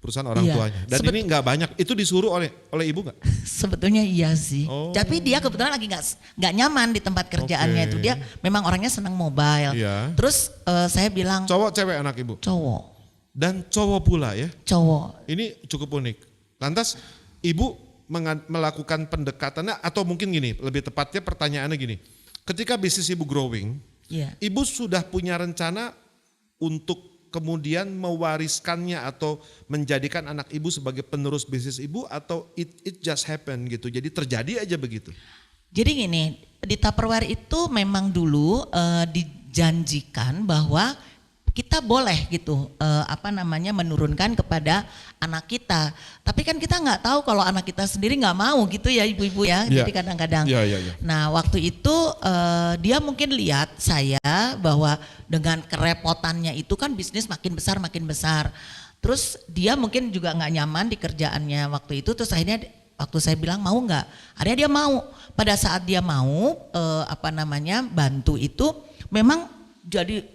Speaker 1: perusahaan orang tuanya. Dan ini nggak banyak, itu disuruh oleh ibu nggak?
Speaker 2: Sebetulnya iya sih. Tapi dia kebetulan lagi nggak nyaman di tempat kerjaannya itu. Dia memang orangnya senang mobile. Terus saya bilang.
Speaker 1: Cowok cewek anak ibu?
Speaker 2: Cowok.
Speaker 1: Dan cowok pula ya?
Speaker 2: Cowok.
Speaker 1: Ini cukup unik. Lantas ibu melakukan pendekatannya atau mungkin gini, lebih tepatnya pertanyaannya gini. Ketika bisnis ibu growing, ibu sudah punya rencana untuk kemudian mewariskannya atau menjadikan anak ibu sebagai penerus bisnis ibu atau it just happen gitu. Jadi terjadi aja begitu.
Speaker 2: Jadi gini, di Tupperware itu memang dulu dijanjikan bahwa kita boleh gitu menurunkan kepada anak kita. Tapi kan kita nggak tahu kalau anak kita sendiri nggak mau gitu ya ibu-ibu ya. Jadi kadang-kadang. Nah waktu itu dia mungkin lihat saya bahwa dengan kerepotannya itu kan bisnis makin besar. Terus dia mungkin juga nggak nyaman di kerjaannya waktu itu. Terus akhirnya waktu saya bilang mau nggak, akhirnya dia mau. Pada saat dia mau bantu itu memang jadi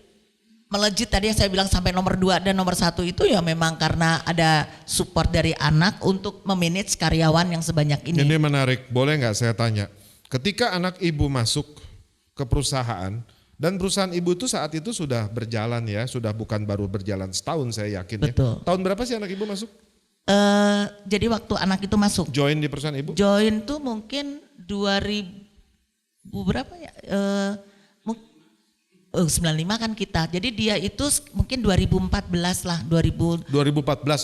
Speaker 2: melejit tadi yang saya bilang sampai nomor 2 dan nomor 1 itu ya memang karena ada support dari anak untuk memanage karyawan yang sebanyak ini.
Speaker 1: Ini menarik, boleh nggak saya tanya? Ketika anak ibu masuk ke perusahaan dan perusahaan ibu itu saat itu sudah berjalan ya, sudah bukan baru berjalan setahun saya yakin.
Speaker 2: Betul.
Speaker 1: Ya. Tahun berapa sih anak ibu masuk?
Speaker 2: Jadi waktu anak itu masuk.
Speaker 1: Join di perusahaan ibu?
Speaker 2: Join tuh mungkin 2000 berapa ya? 95 kan kita, jadi dia itu mungkin 2014 lah, 2014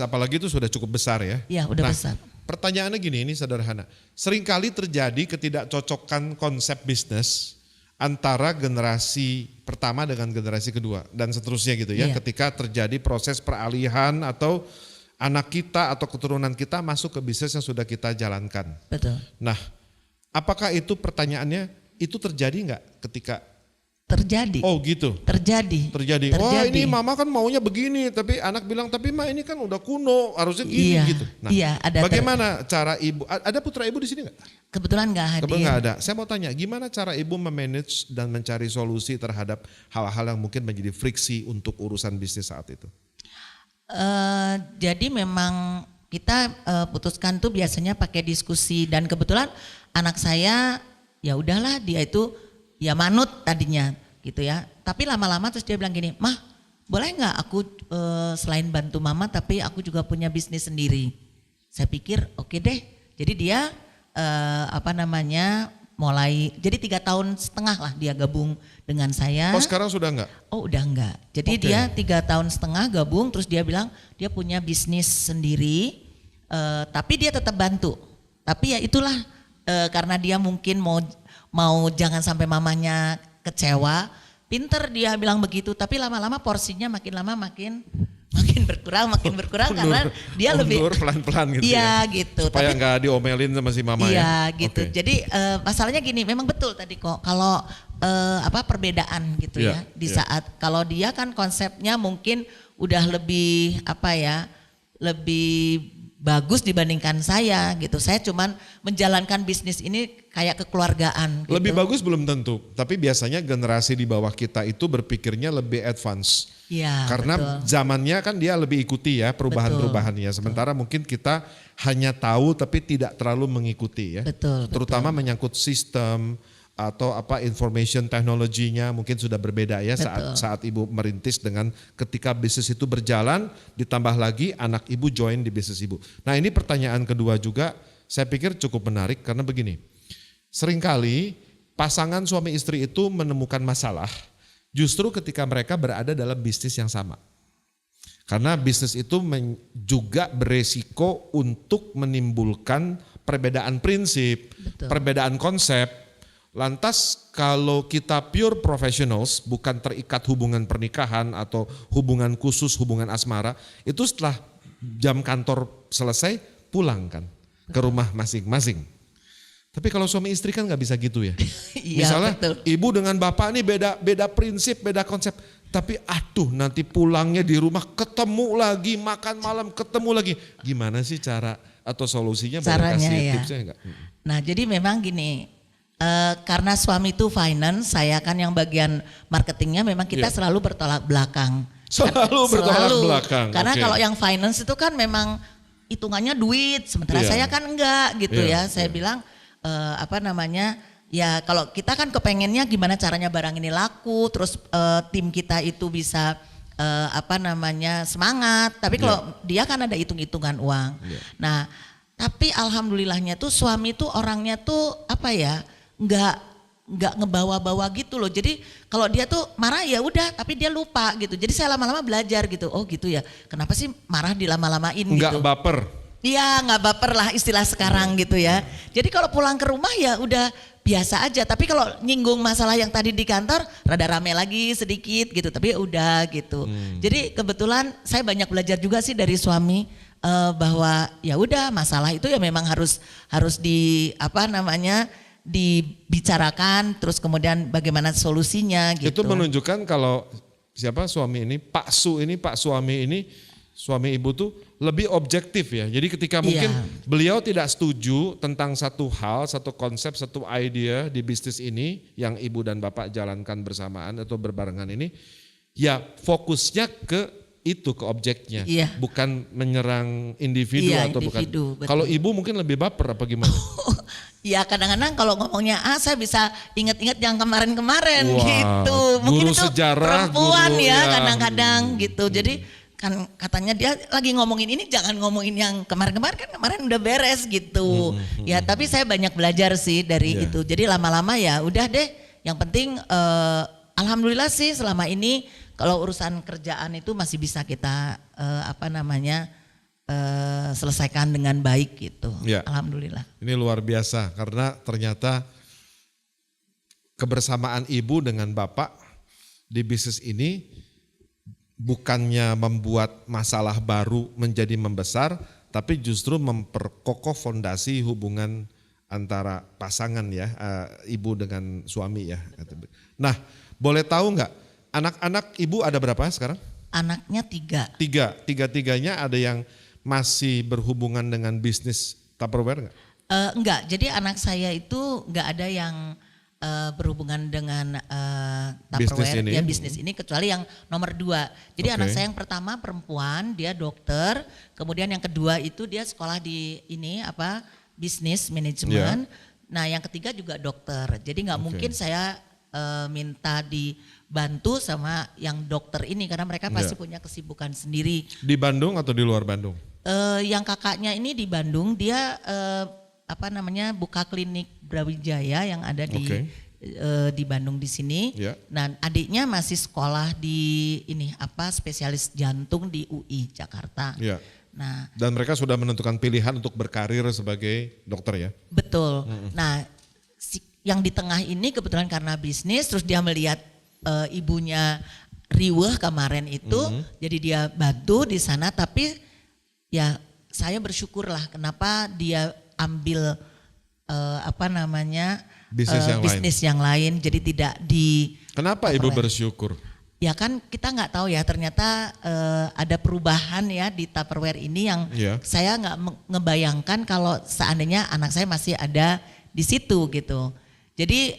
Speaker 1: apalagi itu sudah cukup besar ya.
Speaker 2: Iya udah besar.
Speaker 1: Pertanyaannya gini, ini sederhana. Seringkali terjadi ketidakcocokan konsep bisnis antara generasi pertama dengan generasi kedua dan seterusnya gitu ya. Ketika terjadi proses peralihan atau anak kita atau keturunan kita masuk ke bisnis yang sudah kita jalankan.
Speaker 2: Betul.
Speaker 1: Nah, apakah itu pertanyaannya itu terjadi nggak ketika
Speaker 2: terjadi?
Speaker 1: Oh gitu.
Speaker 2: Terjadi.
Speaker 1: Wah ini mama kan maunya begini, tapi anak bilang tapi ma ini kan udah kuno, harusnya gini gitu. Nah,
Speaker 2: ada.
Speaker 1: Bagaimana cara ibu? Ada putra ibu di sini nggak?
Speaker 2: Kebetulan nggak hadir.
Speaker 1: Kebetulan nggak ada. Saya mau tanya, gimana cara ibu memanage dan mencari solusi terhadap hal-hal yang mungkin menjadi friksi untuk urusan bisnis saat itu?
Speaker 2: Jadi memang kita putuskan tuh biasanya pakai diskusi dan kebetulan anak saya ya udahlah dia itu ya manut tadinya gitu ya. Tapi lama-lama terus dia bilang gini, "Mah, boleh nggak aku selain bantu mama tapi aku juga punya bisnis sendiri." Saya pikir oke deh. Jadi dia mulai jadi 3,5 tahun lah dia gabung dengan saya.
Speaker 1: Oh sekarang sudah enggak?
Speaker 2: Oh udah enggak. Jadi dia 3,5 tahun gabung terus dia bilang dia punya bisnis sendiri tapi dia tetap bantu. Tapi ya itulah karena dia mungkin mau jangan sampai mamanya kecewa, pinter dia bilang begitu, tapi lama-lama porsinya makin lama makin berkurang karena dia lebih
Speaker 1: pelan-pelan gitu.
Speaker 2: Iya gitu.
Speaker 1: Supaya nggak diomelin sama si mama ya.
Speaker 2: Iya gitu. Jadi masalahnya gini, memang betul tadi kok kalau perbedaan gitu ya di saat kalau dia kan konsepnya mungkin udah lebih lebih bagus dibandingkan saya gitu. Saya cuman menjalankan bisnis ini kayak kekeluargaan. Gitu.
Speaker 1: Lebih bagus belum tentu, tapi biasanya generasi di bawah kita itu berpikirnya lebih advance.
Speaker 2: Ya,
Speaker 1: karena zamannya kan dia lebih ikuti ya perubahan-perubahannya. Sementara mungkin kita hanya tahu tapi tidak terlalu mengikuti ya. Terutama menyangkut sistem atau information teknologinya mungkin sudah berbeda ya saat ibu merintis dengan ketika bisnis itu berjalan ditambah lagi anak ibu join di bisnis ibu. Nah ini pertanyaan kedua juga saya pikir cukup menarik karena begini, seringkali pasangan suami istri itu menemukan masalah justru ketika mereka berada dalam bisnis yang sama. Karena bisnis itu juga beresiko untuk menimbulkan perbedaan prinsip, betul, perbedaan konsep. Lantas kalau kita pure professionals, bukan terikat hubungan pernikahan atau hubungan khusus, hubungan asmara, itu setelah jam kantor selesai pulang kan ke rumah masing-masing. Tapi kalau suami istri kan nggak bisa gitu ya. Misalnya betul, ibu dengan bapak ini beda prinsip, beda konsep. Tapi aduh nanti pulangnya di rumah ketemu lagi, makan malam ketemu lagi. Gimana sih cara atau solusinya?
Speaker 2: Caranya
Speaker 1: boleh kasih
Speaker 2: ya.
Speaker 1: tipsnya enggak?
Speaker 2: Nah jadi memang gini, karena suami itu finance, saya kan yang bagian marketingnya, memang kita selalu bertolak belakang.
Speaker 1: Selalu bertolak belakang.
Speaker 2: Karena kalau yang finance itu kan memang hitungannya duit, sementara saya kan enggak gitu ya. Saya bilang ya kalau kita kan kepengennya gimana caranya barang ini laku, terus tim kita itu bisa semangat. Tapi kalau dia kan ada hitung-hitungan uang. Nah, tapi alhamdulillahnya tuh suami tuh orangnya tuh nggak ngebawa-bawa gitu loh. Jadi kalau dia tuh marah ya udah, tapi dia lupa gitu. Jadi saya lama-lama belajar gitu. Oh gitu ya. Kenapa sih marah dilama-lamain gitu?
Speaker 1: Nggak baper.
Speaker 2: Iya, nggak baper lah istilah sekarang gitu ya. Jadi kalau pulang ke rumah ya udah biasa aja. Tapi kalau nyinggung masalah yang tadi di kantor, rada rame lagi sedikit gitu. Tapi udah gitu. Jadi kebetulan saya banyak belajar juga sih dari suami bahwa ya udah masalah itu ya memang harus dibicarakan. Terus kemudian bagaimana solusinya gitu.
Speaker 1: Itu menunjukkan kalau suami ini, Pak suami ini, suami ibu tuh lebih objektif ya. Jadi ketika mungkin beliau tidak setuju tentang satu hal, satu konsep, satu idea di bisnis ini yang ibu dan bapak jalankan bersamaan atau berbarengan ini, ya fokusnya ke objeknya, bukan menyerang individu atau
Speaker 2: individu,
Speaker 1: bukan. Kalau ibu mungkin lebih baper apa gimana?
Speaker 2: Ya kadang-kadang kalau ngomongnya saya bisa ingat-ingat yang kemarin-kemarin gitu. Mungkin
Speaker 1: guru
Speaker 2: itu
Speaker 1: sejarah,
Speaker 2: perempuan kadang-kadang gitu. Jadi kan katanya dia lagi ngomongin ini, jangan ngomongin yang kemarin-kemarin, kan kemarin udah beres gitu. Ya tapi saya banyak belajar sih dari itu. Jadi lama-lama ya udah deh, yang penting alhamdulillah sih selama ini kalau urusan kerjaan itu masih bisa kita selesaikan dengan baik gitu. Alhamdulillah.
Speaker 1: Ini luar biasa karena ternyata kebersamaan ibu dengan bapak di bisnis ini bukannya membuat masalah baru menjadi membesar, tapi justru memperkokoh fondasi hubungan antara pasangan ya, ibu dengan suami ya. Nah, boleh tahu nggak anak-anak ibu ada berapa sekarang?
Speaker 2: Anaknya 3.
Speaker 1: Tiga-tiganya ada yang masih berhubungan dengan bisnis Tupperware nggak?
Speaker 2: Enggak, jadi anak saya itu nggak ada yang berhubungan dengan Tupperware bisnis ini kecuali yang nomor 2. Jadi anak saya yang pertama perempuan, dia dokter, kemudian yang kedua itu dia sekolah di bisnis manajemen. Nah yang ketiga juga dokter. Jadi nggak mungkin saya minta dibantu sama yang dokter ini karena mereka pasti punya kesibukan sendiri.
Speaker 1: Di Bandung atau di luar Bandung?
Speaker 2: Yang kakaknya ini di Bandung, dia buka klinik Brawijaya yang ada di Bandung di sini. Nah, adiknya masih sekolah di spesialis jantung di UI Jakarta. Nah,
Speaker 1: dan mereka sudah menentukan pilihan untuk berkarir sebagai dokter ya.
Speaker 2: Betul. Nah, yang di tengah ini kebetulan karena bisnis, terus dia melihat ibunya riweuh kemarin itu, jadi dia bantu di sana. Tapi ya saya bersyukurlah kenapa dia ambil bisnis yang lain, jadi tidak di.
Speaker 1: Kenapa ibu bersyukur?
Speaker 2: Ya kan kita nggak tahu ya, ternyata ada perubahan ya di Tupperware ini yang saya nggak ngebayangkan kalau seandainya anak saya masih ada di situ gitu. Jadi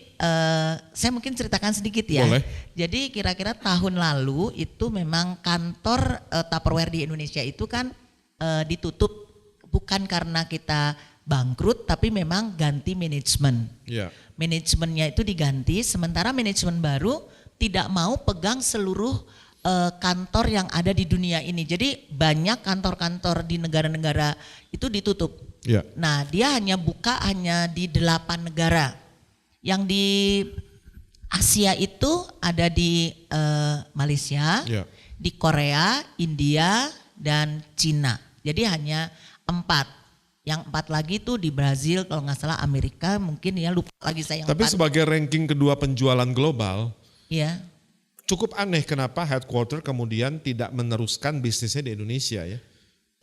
Speaker 2: saya mungkin ceritakan sedikit ya.
Speaker 1: Boleh.
Speaker 2: Jadi kira-kira tahun lalu itu memang kantor Tupperware di Indonesia itu kan ditutup bukan karena kita bangkrut, tapi memang ganti manajemen. Manajemennya itu diganti, sementara manajemen baru tidak mau pegang seluruh kantor yang ada di dunia ini. Jadi banyak kantor-kantor di negara-negara itu ditutup. Nah dia hanya buka di 8 negara. Yang di Asia itu ada di Malaysia, di Korea, India, dan Cina. Jadi hanya 4. Yang 4 lagi tuh di Brazil, kalau nggak salah Amerika, mungkin ya lupa lagi saya yang
Speaker 1: Tapi
Speaker 2: 4.
Speaker 1: sebagai ranking kedua penjualan global,
Speaker 2: ya,
Speaker 1: cukup aneh kenapa headquarter kemudian tidak meneruskan bisnisnya di Indonesia ya?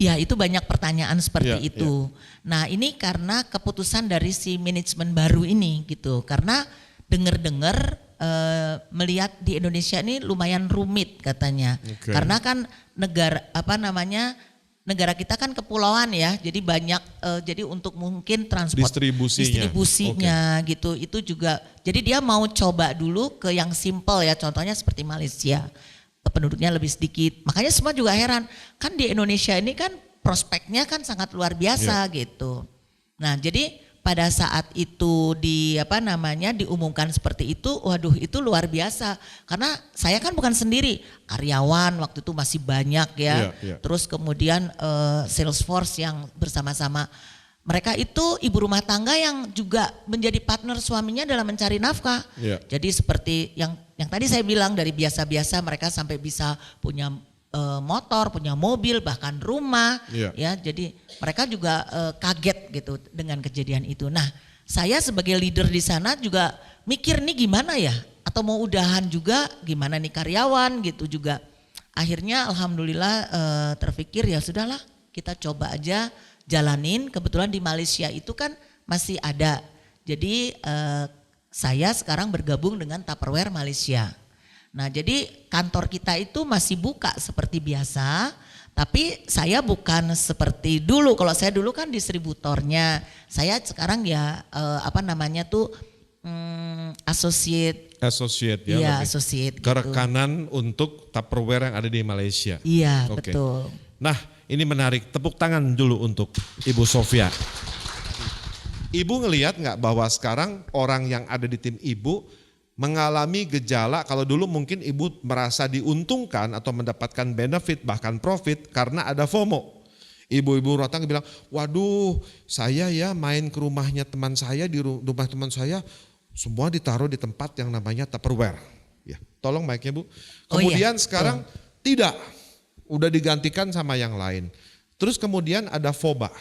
Speaker 2: Ya itu banyak pertanyaan seperti itu. Nah ini karena keputusan dari si manajemen baru ini gitu. Karena dengar-dengar melihat di Indonesia ini lumayan rumit katanya. Karena kan negara kita kan kepulauan ya, jadi banyak jadi untuk mungkin transport distribusinya gitu itu juga. Jadi dia mau coba dulu ke yang simple ya, contohnya seperti Malaysia, penduduknya lebih sedikit. Makanya semua juga heran, kan di Indonesia ini kan prospeknya kan sangat luar biasa gitu. Nah, jadi pada saat itu diumumkan seperti itu, waduh itu luar biasa. Karena saya kan bukan sendiri, karyawan waktu itu masih banyak ya. Terus kemudian Salesforce yang bersama-sama. Mereka itu ibu rumah tangga yang juga menjadi partner suaminya dalam mencari nafkah. Jadi seperti yang tadi saya bilang, dari biasa-biasa mereka sampai bisa punya motor, punya mobil, bahkan rumah, ya. Jadi mereka juga kaget gitu dengan kejadian itu. Nah, saya sebagai leader di sana juga mikir nih gimana ya, atau mau udahan juga gimana nih karyawan gitu juga. Akhirnya alhamdulillah terpikir ya sudahlah kita coba aja jalanin. Kebetulan di Malaysia itu kan masih ada. Jadi saya sekarang bergabung dengan Tupperware Malaysia. Nah jadi kantor kita itu masih buka seperti biasa, tapi saya bukan seperti dulu. Kalau saya dulu kan distributornya, saya sekarang ya associate ya. Iya, associate gitu.
Speaker 1: Kerekanan untuk Tupperware yang ada di Malaysia.
Speaker 2: Iya, betul.
Speaker 1: Nah ini menarik, tepuk tangan dulu untuk Ibu Sofia. Ibu ngelihat nggak bahwa sekarang orang yang ada di tim Ibu mengalami gejala, kalau dulu mungkin ibu merasa diuntungkan atau mendapatkan benefit bahkan profit karena ada FOMO. Ibu-ibu rumah tangga bilang, waduh saya ya main ke rumahnya teman saya, di rumah teman saya semua ditaruh di tempat yang namanya Tupperware. Ya, tolong mic-nya Bu. Kemudian sekarang tidak, udah digantikan sama yang lain. Terus kemudian ada FOBA,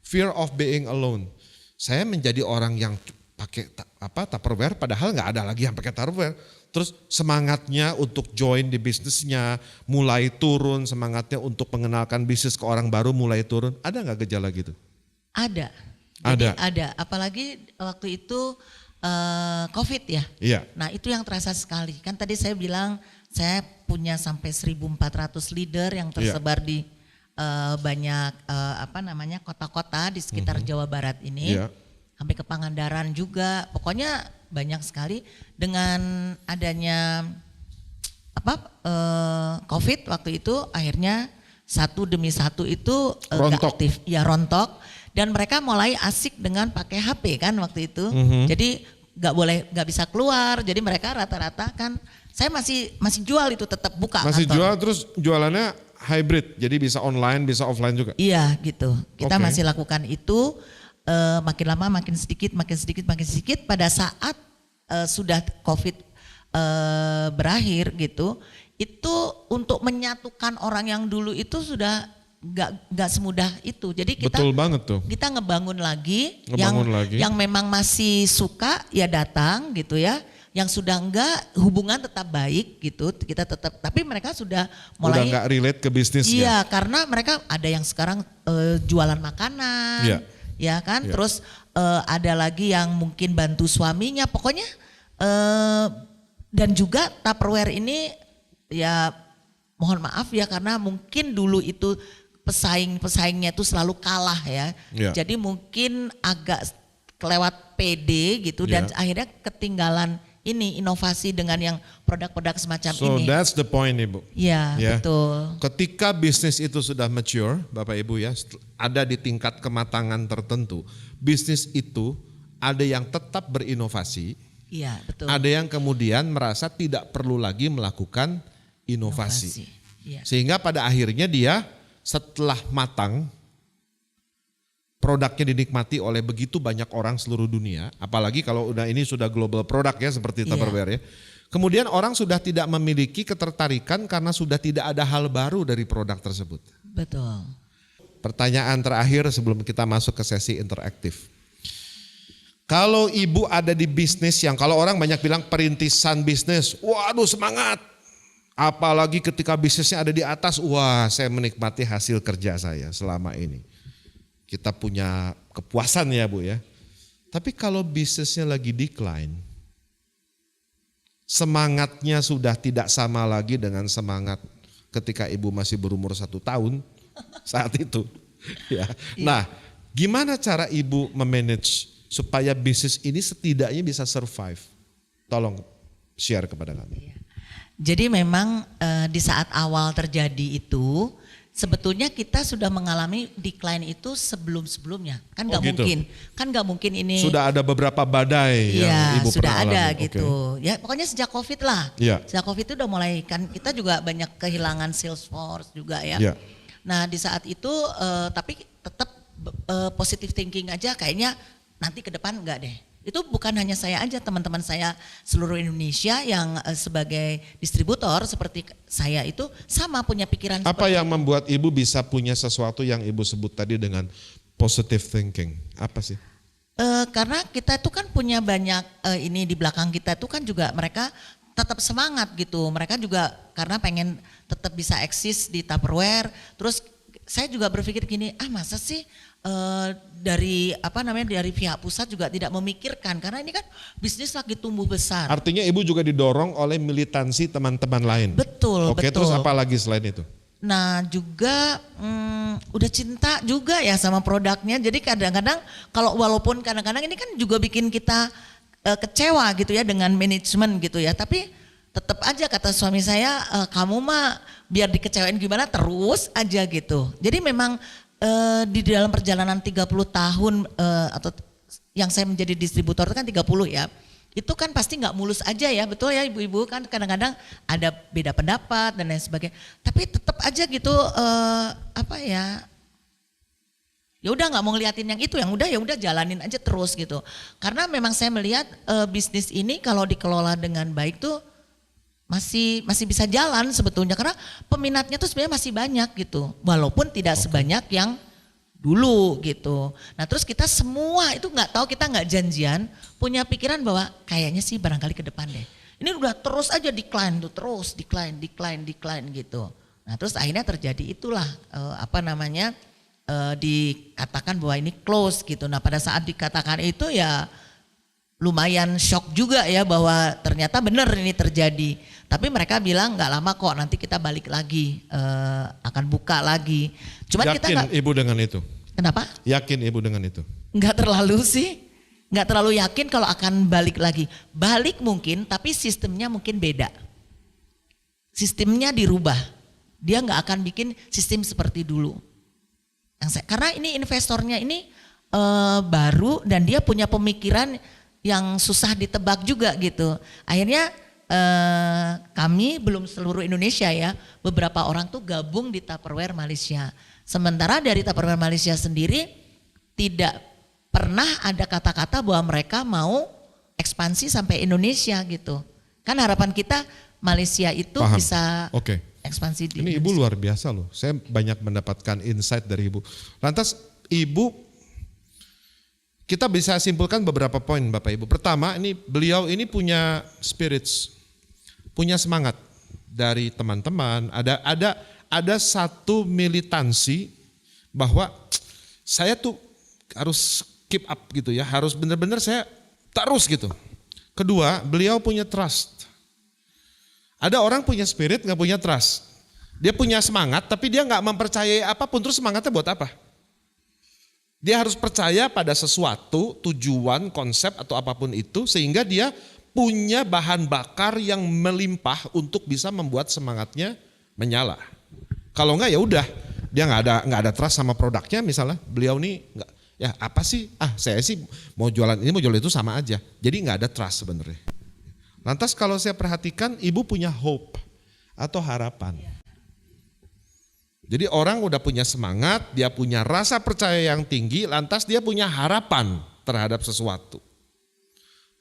Speaker 1: fear of being alone. Saya menjadi orang yang pakai Tupperware, padahal nggak ada lagi yang pakai Tupperware. Terus semangatnya untuk join di bisnisnya mulai turun, semangatnya untuk mengenalkan bisnis ke orang baru mulai turun. Ada nggak gejala gitu?
Speaker 2: Ada. Jadi ada. Apalagi waktu itu COVID ya.
Speaker 1: Iya.
Speaker 2: Nah itu yang terasa sekali. Kan tadi saya bilang saya punya sampai 1.400 leader yang tersebar di banyak kota-kota di sekitar Jawa Barat ini. Iya. Sampai ke Pangandaran juga, pokoknya banyak sekali. Dengan adanya COVID waktu itu, akhirnya satu demi satu itu gak aktif, ya rontok. Dan mereka mulai asik dengan pakai HP kan waktu itu. Jadi nggak bisa keluar. Jadi mereka rata-rata kan, saya masih jual itu, tetap buka.
Speaker 1: Masih kantor. Jual, terus jualannya hybrid, jadi bisa online, bisa offline juga.
Speaker 2: Iya gitu. Kita masih lakukan itu. Makin lama makin sedikit. Pada saat sudah COVID berakhir gitu, itu untuk menyatukan orang yang dulu itu sudah nggak semudah itu. Jadi kita
Speaker 1: betul banget tuh.
Speaker 2: Kita ngebangun lagi. Yang memang masih suka ya datang gitu ya. Yang sudah enggak, hubungan tetap baik gitu, kita tetap, tapi mereka sudah mulai
Speaker 1: udah nggak relate ke bisnisnya.
Speaker 2: Iya, karena mereka ada yang sekarang jualan makanan. Iya. Ya kan, terus ada lagi yang mungkin bantu suaminya, pokoknya dan juga Tupperware ini ya mohon maaf ya karena mungkin dulu itu pesaingnya itu selalu kalah ya. Jadi mungkin agak kelewat PD gitu dan akhirnya ketinggalan ini inovasi dengan yang produk-produk semacam ini.
Speaker 1: So that's the point Ibu.
Speaker 2: Ya, betul.
Speaker 1: Ketika bisnis itu sudah mature, Bapak Ibu ya, ada di tingkat kematangan tertentu, bisnis itu ada yang tetap berinovasi.
Speaker 2: Iya, betul.
Speaker 1: Ada yang kemudian merasa tidak perlu lagi melakukan inovasi. Ya. Sehingga pada akhirnya dia setelah matang, produknya dinikmati oleh begitu banyak orang seluruh dunia, apalagi kalau udah ini sudah global product ya seperti Tupperware ya. Kemudian orang sudah tidak memiliki ketertarikan karena sudah tidak ada hal baru dari produk tersebut.
Speaker 2: Betul.
Speaker 1: Pertanyaan terakhir sebelum kita masuk ke sesi interaktif. Kalau ibu ada di bisnis yang kalau orang banyak bilang perintisan bisnis, waduh semangat. Apalagi ketika bisnisnya ada di atas, wah saya menikmati hasil kerja saya selama ini. Kita punya kepuasan ya Bu ya. Tapi kalau bisnisnya lagi decline, semangatnya sudah tidak sama lagi dengan semangat ketika ibu masih berumur 1 tahun saat itu. Ya. Nah, gimana cara ibu memanage supaya bisnis ini setidaknya bisa survive? Tolong share kepada kami.
Speaker 2: Jadi memang di saat awal terjadi itu sebetulnya kita sudah mengalami decline itu sebelum-sebelumnya. Kan nggak mungkin ini.
Speaker 1: Sudah ada beberapa badai yang ibu
Speaker 2: sudah
Speaker 1: pernah
Speaker 2: ada
Speaker 1: alami.
Speaker 2: gitu. Ya pokoknya sejak COVID lah. Sejak COVID itu udah mulai kan kita juga banyak kehilangan sales force juga ya. Nah di saat itu tapi tetap positive thinking aja kayaknya nanti ke depan enggak deh. Itu bukan hanya saya aja, teman-teman saya seluruh Indonesia yang sebagai distributor seperti saya itu sama punya pikiran.
Speaker 1: Apa yang membuat ibu bisa punya sesuatu yang ibu sebut tadi dengan positive thinking? Apa sih?
Speaker 2: Karena kita itu kan punya banyak ini di belakang kita itu kan juga mereka tetap semangat gitu. Mereka juga karena pengen tetap bisa eksis di Tupperware. Terus saya juga berpikir gini, masa sih dari pihak pusat juga tidak memikirkan karena ini kan bisnis lagi tumbuh besar.
Speaker 1: Artinya ibu juga didorong oleh militansi teman-teman lain.
Speaker 2: Betul.
Speaker 1: Oke, terus apa lagi selain itu?
Speaker 2: Nah juga udah cinta juga ya sama produknya. Jadi kadang-kadang walaupun kadang-kadang ini kan juga bikin kita kecewa gitu ya dengan manajemen gitu ya. Tapi tetap aja kata suami saya, kamu mah biar dikecewain gimana terus aja gitu. Jadi memang di dalam perjalanan 30 tahun atau yang saya menjadi distributor itu kan 30 ya. Itu kan pasti nggak mulus aja ya, betul ya ibu-ibu kan kadang-kadang ada beda pendapat dan lain sebagainya. Tapi tetap aja gitu ya udah nggak mau ngeliatin yang itu, yang ya udah jalanin aja terus gitu. Karena memang saya melihat bisnis ini kalau dikelola dengan baik tuh masih bisa jalan sebetulnya karena peminatnya tuh sebenarnya masih banyak gitu walaupun tidak sebanyak yang dulu gitu. Nah terus kita semua itu kita nggak janjian punya pikiran bahwa kayaknya sih barangkali ke depan deh ini udah terus aja decline gitu. Nah terus akhirnya terjadi itulah dikatakan bahwa ini close gitu. Nah pada saat dikatakan itu ya lumayan shock juga ya bahwa ternyata benar ini terjadi. Tapi mereka bilang nggak lama kok nanti kita balik lagi, akan buka lagi. Cuman
Speaker 1: yakin ibu dengan itu?
Speaker 2: Kenapa?
Speaker 1: Yakin ibu dengan itu?
Speaker 2: Nggak terlalu sih, nggak terlalu yakin kalau akan balik lagi. Balik mungkin tapi sistemnya mungkin beda. Sistemnya dirubah, dia nggak akan bikin sistem seperti dulu. Karena ini investornya ini baru dan dia punya pemikiran yang susah ditebak juga gitu. Akhirnya kami belum seluruh Indonesia ya, beberapa orang tuh gabung di Tupperware Malaysia. Sementara dari Tupperware Malaysia sendiri tidak pernah ada kata-kata bahwa mereka mau ekspansi sampai Indonesia gitu. Kan harapan kita Malaysia itu bisa ekspansi di
Speaker 1: Ini
Speaker 2: Indonesia.
Speaker 1: ibu luar biasa loh, saya banyak mendapatkan insight dari ibu. Lantas ibu, kita bisa simpulkan beberapa poin Bapak Ibu. Pertama, beliau ini punya spirits, punya semangat dari teman-teman. Ada satu militansi bahwa saya tuh harus keep up gitu ya, harus benar-benar saya terus gitu. Kedua, beliau punya trust. Ada orang punya spirit nggak punya trust. Dia punya semangat tapi dia nggak mempercayai apapun, terus semangatnya buat apa? Dia harus percaya pada sesuatu, tujuan, konsep atau apapun itu sehingga dia punya bahan bakar yang melimpah untuk bisa membuat semangatnya menyala. Kalau enggak ya udah, dia nggak ada trust sama produknya misalnya. Beliau nih nggak, ya apa sih? Saya sih mau jualan ini mau jualan itu sama aja. Jadi nggak ada trust sebenarnya. Lantas kalau saya perhatikan ibu punya hope atau harapan. Jadi orang udah punya semangat, dia punya rasa percaya yang tinggi, lantas dia punya harapan terhadap sesuatu.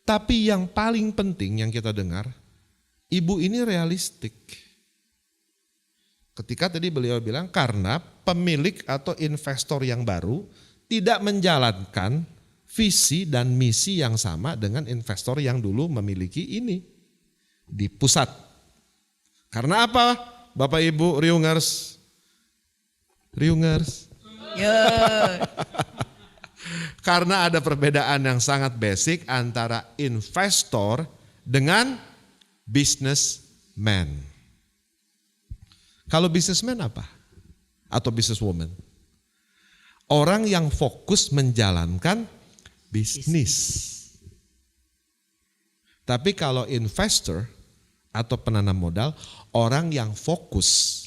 Speaker 1: Tapi yang paling penting yang kita dengar, ibu ini realistik. Ketika tadi beliau bilang karena pemilik atau investor yang baru tidak menjalankan visi dan misi yang sama dengan investor yang dulu memiliki ini di pusat. Karena apa Bapak Ibu Riungers? Karena ada perbedaan yang sangat basic antara investor dengan businessman. Kalau businessman apa? Atau businesswoman? Orang yang fokus menjalankan bisnis. Tapi kalau investor atau penanam modal, orang yang fokus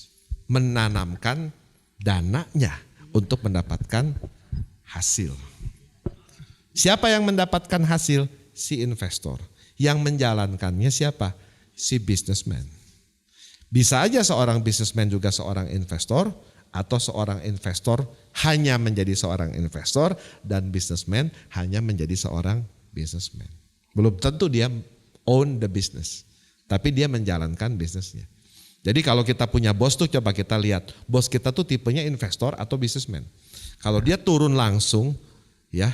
Speaker 1: menanamkan dananya untuk mendapatkan hasil. Siapa yang mendapatkan hasil? Si investor. Yang menjalankannya siapa? Si businessman. Bisa aja seorang businessman juga seorang investor, atau seorang investor hanya menjadi seorang investor dan businessman hanya menjadi seorang businessman. Belum tentu dia own the business, tapi dia menjalankan bisnisnya. Jadi kalau kita punya bos tuh coba kita lihat, bos kita tuh tipenya investor atau businessman. Kalau dia turun langsung ya,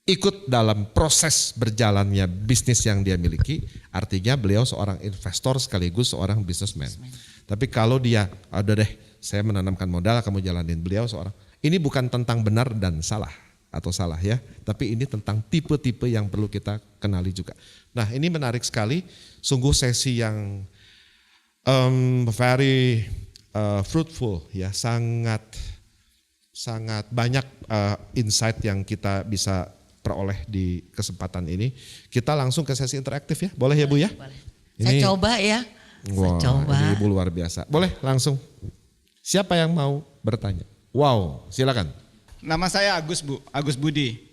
Speaker 1: ikut dalam proses berjalannya bisnis yang dia miliki, artinya beliau seorang investor sekaligus seorang businessman. Tapi kalau dia, ada deh saya menanamkan modal kamu jalanin, beliau seorang, ini bukan tentang benar dan salah atau salah ya, tapi ini tentang tipe-tipe yang perlu kita kenali juga. Nah ini menarik sekali, sungguh sesi yang very fruitful ya, sangat banyak insight yang kita bisa peroleh di kesempatan ini. Kita langsung ke sesi interaktif ya, boleh ya Bu ya?
Speaker 2: Boleh.
Speaker 1: Ini,
Speaker 2: saya coba ya.
Speaker 1: Wah, ini Ibu luar biasa. Boleh langsung. Siapa yang mau bertanya? Wow, silakan.
Speaker 4: Nama saya Agus Bu, Agus Budi.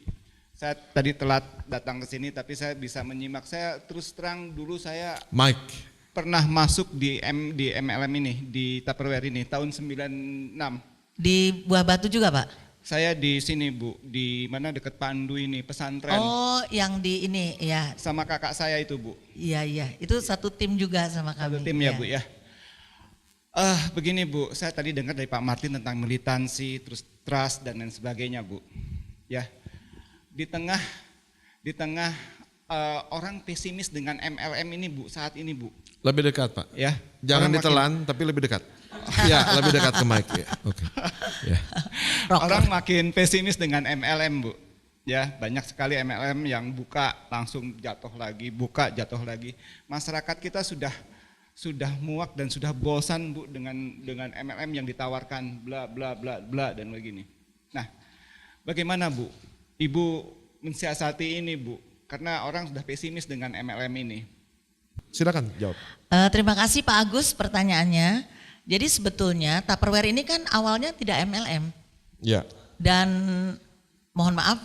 Speaker 4: Saya tadi telat datang ke sini tapi saya bisa menyimak. Saya terus terang dulu saya
Speaker 1: Mike.
Speaker 4: Pernah masuk di MLM ini, di Tupperware ini tahun 96.
Speaker 2: Di Buah Batu juga Pak?
Speaker 4: Saya di sini Bu, di mana dekat Pandu ini, pesantren.
Speaker 2: Oh yang di ini ya.
Speaker 4: Sama kakak saya itu Bu.
Speaker 2: Iya, itu satu tim juga sama kami.
Speaker 4: Satu tim ya Bu ya. Begini Bu, saya tadi dengar dari Pak Martin tentang militansi, terus trust dan lain sebagainya Bu. Ya, di tengah orang pesimis dengan MLM ini Bu, saat ini Bu.
Speaker 1: Lebih dekat Pak.
Speaker 4: Ya.
Speaker 1: Jangan ditelan tapi lebih dekat. Ya, lebih dekat ke mic ya. Oke. Ya.
Speaker 4: Orang makin pesimis dengan MLM Bu. Ya, banyak sekali MLM yang buka langsung jatuh lagi, buka jatuh lagi. Masyarakat kita sudah muak dan sudah bosan Bu dengan MLM yang ditawarkan bla bla bla bla dan begini. Nah, bagaimana Bu? Ibu mensiasati ini Bu, karena orang sudah pesimis dengan MLM ini.
Speaker 1: Silakan jawab.
Speaker 2: Terima kasih Pak Agus pertanyaannya. Jadi sebetulnya Tupperware ini kan awalnya tidak MLM.
Speaker 1: Ya.
Speaker 2: Dan mohon maaf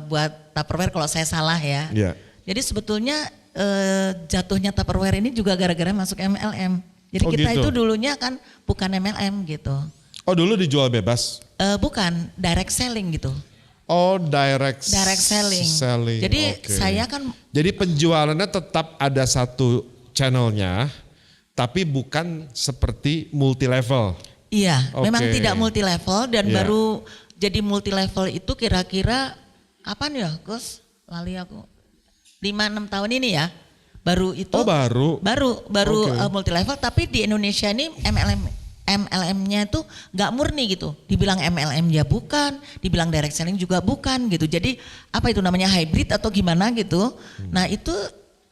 Speaker 2: buat Tupperware kalau saya salah ya.
Speaker 1: Ya.
Speaker 2: Jadi sebetulnya jatuhnya Tupperware ini juga gara-gara masuk MLM. Jadi kita
Speaker 1: gitu.
Speaker 2: itu dulunya kan bukan MLM gitu.
Speaker 1: Oh dulu dijual bebas?
Speaker 2: Bukan, direct selling gitu.
Speaker 1: Oh direct
Speaker 2: selling. Jadi saya kan.
Speaker 1: Jadi penjualannya tetap ada satu channelnya, tapi bukan seperti multi level.
Speaker 2: Iya, memang tidak multi level dan baru jadi multi level itu kira-kira kapan ya Gus? Lali aku 5-6 tahun ini ya. Baru itu.
Speaker 1: Oh baru.
Speaker 2: Multi level, tapi di Indonesia ini MLM-nya itu nggak murni gitu. Dibilang MLM ya bukan, dibilang direct selling juga bukan gitu. Jadi apa itu namanya hybrid atau gimana gitu. Nah itu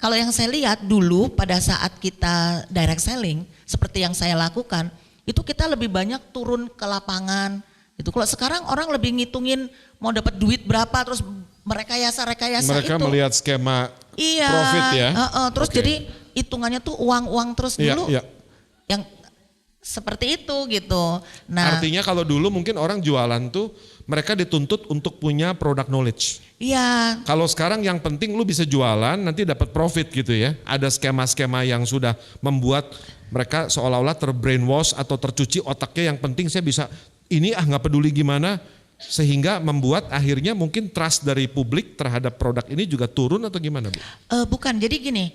Speaker 2: kalau yang saya lihat dulu pada saat kita direct selling seperti yang saya lakukan, itu kita lebih banyak turun ke lapangan gitu. Kalau sekarang orang lebih ngitungin mau dapat duit berapa terus merekayasa
Speaker 1: mereka
Speaker 2: itu.
Speaker 1: Melihat skema profit ya.
Speaker 2: Terus jadi hitungannya tuh uang terus dulu.
Speaker 1: Iya.
Speaker 2: Yang seperti itu gitu. Nah,
Speaker 1: artinya kalau dulu mungkin orang jualan tuh mereka dituntut untuk punya product knowledge.
Speaker 2: Iya.
Speaker 1: Kalau sekarang yang penting lu bisa jualan nanti dapat profit gitu ya. Ada skema-skema yang sudah membuat mereka seolah-olah terbrainwash atau tercuci otaknya, yang penting saya bisa ini nggak peduli gimana, sehingga membuat akhirnya mungkin trust dari publik terhadap produk ini juga turun atau gimana Bu?
Speaker 2: Bukan, jadi gini,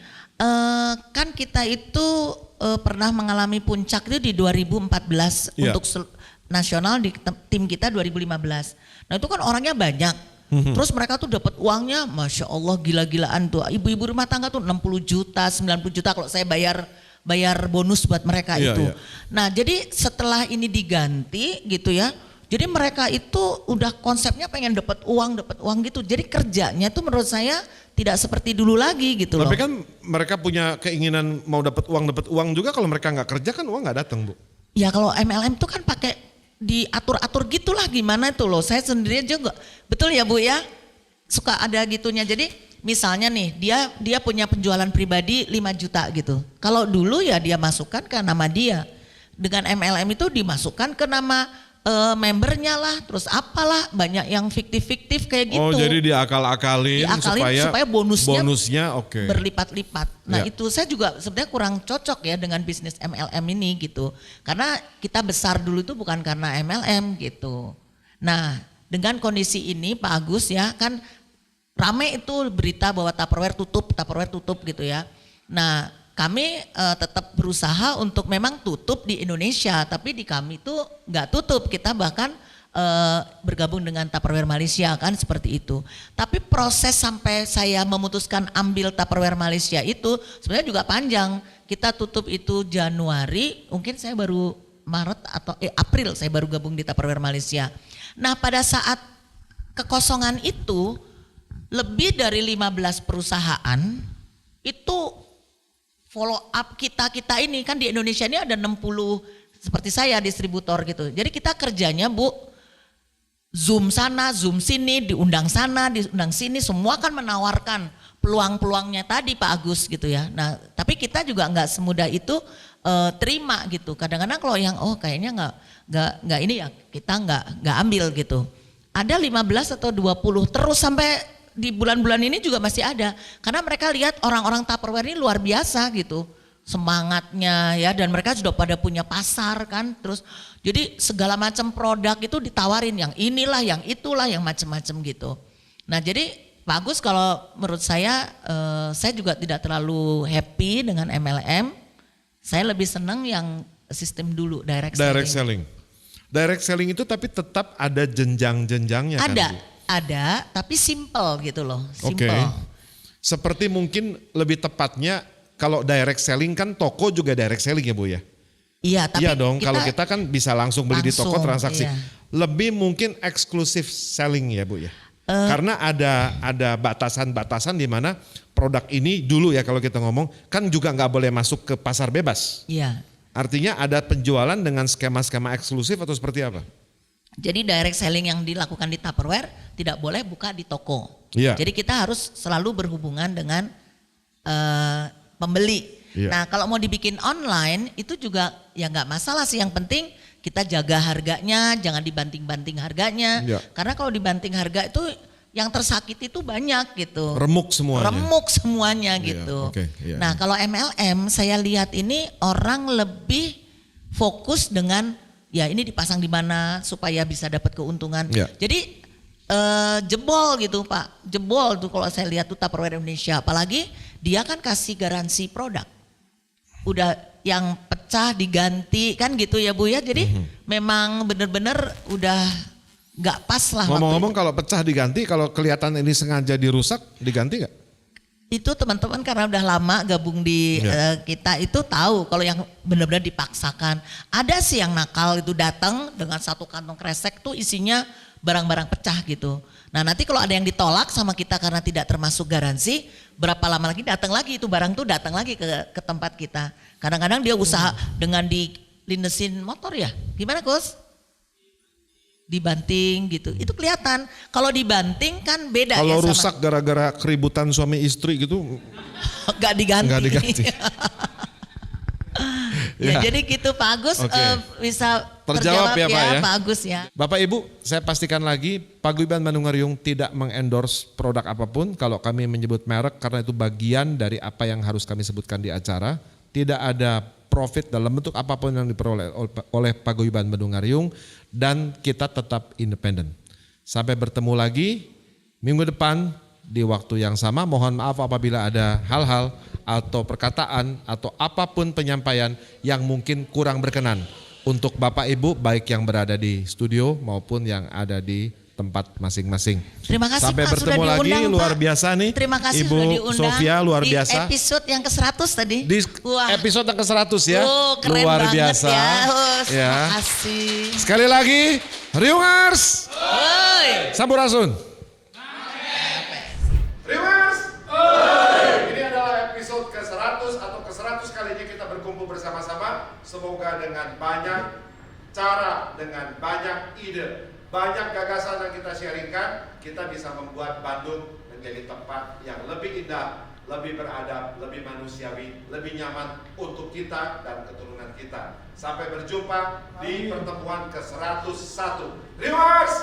Speaker 2: kan kita itu pernah mengalami puncak itu di 2014 untuk nasional, di tim kita 2015. Nah itu kan orangnya banyak, terus mereka tuh dapat uangnya Masya Allah gila-gilaan tuh, ibu-ibu rumah tangga tuh 60 juta, 90 juta kalau saya bayar bonus buat mereka itu. Nah jadi setelah ini diganti gitu ya, jadi mereka itu udah konsepnya pengen dapat uang gitu. Jadi kerjanya tuh menurut saya tidak seperti dulu lagi gitu loh.
Speaker 1: Tapi kan mereka punya keinginan mau dapat uang juga, kalau mereka nggak kerja kan uang nggak datang Bu.
Speaker 2: Ya kalau MLM tuh kan pakai diatur-atur gitulah, gimana itu loh. Saya sendiri juga, betul ya Bu ya, suka ada gitunya. Jadi misalnya nih dia punya penjualan pribadi 5 juta gitu. Kalau dulu ya dia masukkan ke nama dia. Dengan MLM itu dimasukkan ke nama membernya lah, terus apalah, banyak yang fiktif-fiktif kayak gitu.
Speaker 1: Oh jadi diakal-akalin supaya bonusnya
Speaker 2: berlipat-lipat. Nah itu saya juga sebenarnya kurang cocok ya dengan bisnis MLM ini gitu. Karena kita besar dulu itu bukan karena MLM gitu. Nah dengan kondisi ini Pak Agus ya, kan rame itu berita bahwa Tupperware tutup gitu ya. Nah kami tetap berusaha untuk memang tutup di Indonesia, tapi di kami itu nggak tutup, kita bahkan bergabung dengan Tupperware Malaysia kan seperti itu. Tapi proses sampai saya memutuskan ambil Tupperware Malaysia itu sebenarnya juga panjang. Kita tutup itu Januari, mungkin saya baru Maret atau April saya baru gabung di Tupperware Malaysia. Nah pada saat kekosongan itu lebih dari 15 perusahaan itu follow up kita ini kan di Indonesia ini ada 60 seperti saya distributor gitu. Jadi kita kerjanya Bu, Zoom sana, Zoom sini, diundang sana, diundang sini, semua kan menawarkan peluang-peluangnya tadi Pak Agus gitu ya. Nah tapi kita juga nggak semudah itu terima gitu. Kadang-kadang kalau yang kayaknya nggak ini ya kita nggak ambil gitu. Ada 15 atau 20 terus sampai di bulan-bulan ini juga masih ada, karena mereka lihat orang-orang Tupperware ini luar biasa gitu semangatnya ya, dan mereka sudah pada punya pasar kan, terus jadi segala macam produk itu ditawarin, yang inilah, yang itulah, yang macam-macam gitu. Nah jadi Pak Agus, kalau menurut saya juga tidak terlalu happy dengan MLM, saya lebih senang yang sistem dulu direct selling.
Speaker 1: Direct selling itu tapi tetap ada jenjang-jenjangnya kan Bu?
Speaker 2: Ada, tapi simple gitu loh, simple.
Speaker 1: Seperti mungkin lebih tepatnya kalau direct selling kan toko juga direct selling ya Bu ya?
Speaker 2: Iya, tapi
Speaker 1: dong, kalau kita kan bisa langsung beli di toko transaksi. Iya. Lebih mungkin eksklusif selling ya Bu ya? Karena ada batasan-batasan di mana produk ini dulu ya kalau kita ngomong kan juga nggak boleh masuk ke pasar bebas.
Speaker 2: Iya.
Speaker 1: Artinya ada penjualan dengan skema-skema eksklusif atau seperti apa?
Speaker 2: Jadi direct selling yang dilakukan di Tupperware tidak boleh buka di toko.
Speaker 1: Iya.
Speaker 2: Jadi kita harus selalu berhubungan dengan pembeli. Iya. Nah kalau mau dibikin online itu juga ya nggak masalah sih. Yang penting kita jaga harganya, jangan dibanting-banting harganya. Iya. Karena kalau dibanting harga itu yang tersakiti itu banyak gitu.
Speaker 1: Remuk semuanya
Speaker 2: gitu.
Speaker 1: Iya.
Speaker 2: Nah kalau MLM saya lihat ini orang lebih fokus dengan ya ini dipasang di mana supaya bisa dapat keuntungan. Ya. Jadi jebol gitu Pak, jebol tuh kalau saya lihat tuh Tupperware Indonesia. Apalagi dia kan kasih garansi produk. Udah yang pecah diganti kan gitu ya Bu ya. Jadi memang benar-benar udah nggak pas lah.
Speaker 1: Ngomong-ngomong kalau pecah diganti, kalau kelihatan ini sengaja dirusak diganti nggak?
Speaker 2: Itu teman-teman karena udah lama gabung di kita itu tahu kalau yang benar-benar dipaksakan. Ada sih yang nakal itu datang dengan satu kantong kresek tuh isinya barang-barang pecah gitu. Nah nanti kalau ada yang ditolak sama kita karena tidak termasuk garansi, berapa lama lagi datang lagi itu barang tuh datang lagi ke tempat kita. Kadang-kadang dia usaha dengan dilinesin motor ya, gimana Gus? Dibanting gitu, itu kelihatan. Kalau dibanting kan beda.
Speaker 1: Kalau ya rusak gara-gara keributan suami istri gitu,
Speaker 2: nggak diganti.
Speaker 1: Ya,
Speaker 2: jadi gitu Pak Agus, bisa
Speaker 1: terjawab ya Pak ya.
Speaker 2: Pak Agus ya.
Speaker 1: Bapak Ibu, saya pastikan lagi Paguyuban Manunggaryung tidak mengendorse produk apapun. Kalau kami menyebut merek karena itu bagian dari apa yang harus kami sebutkan di acara. Tidak ada profit dalam bentuk apapun yang diperoleh oleh Paguyuban Bandung-Ngariung, dan kita tetap independen. Sampai bertemu lagi minggu depan di waktu yang sama. Mohon maaf apabila ada hal-hal atau perkataan atau apapun penyampaian yang mungkin kurang berkenan untuk Bapak Ibu, baik yang berada di studio maupun yang ada di tempat masing-masing.
Speaker 2: Terima kasih
Speaker 1: Sampai
Speaker 2: Pak,
Speaker 1: bertemu
Speaker 2: sudah
Speaker 1: lagi,
Speaker 2: diundang,
Speaker 1: luar
Speaker 2: Pak.
Speaker 1: biasa nih.
Speaker 2: Terima kasih
Speaker 1: Ibu
Speaker 2: sudah diundang
Speaker 1: Sofia, luar
Speaker 2: di
Speaker 1: biasa.
Speaker 2: episode yang ke-100 tadi.
Speaker 1: Di
Speaker 2: Wah.
Speaker 1: episode yang ke-100 ya.
Speaker 2: Keren
Speaker 1: luar
Speaker 2: banget
Speaker 1: biasa.
Speaker 2: ya.
Speaker 1: Ya.
Speaker 2: Terima kasih.
Speaker 1: Sekali lagi, Riungers.
Speaker 2: Oi.
Speaker 1: Sampurasun. Riungers. Ini adalah episode ke-100 atau ke-100 kalinya kita berkumpul bersama-sama. Semoga dengan banyak cara, dengan banyak ide, banyak gagasan yang kita sharingkan, kita bisa membuat Bandung menjadi tempat yang lebih indah, lebih beradab, lebih manusiawi, lebih nyaman untuk kita dan keturunan kita. Sampai berjumpa di pertemuan ke-101. Riungers!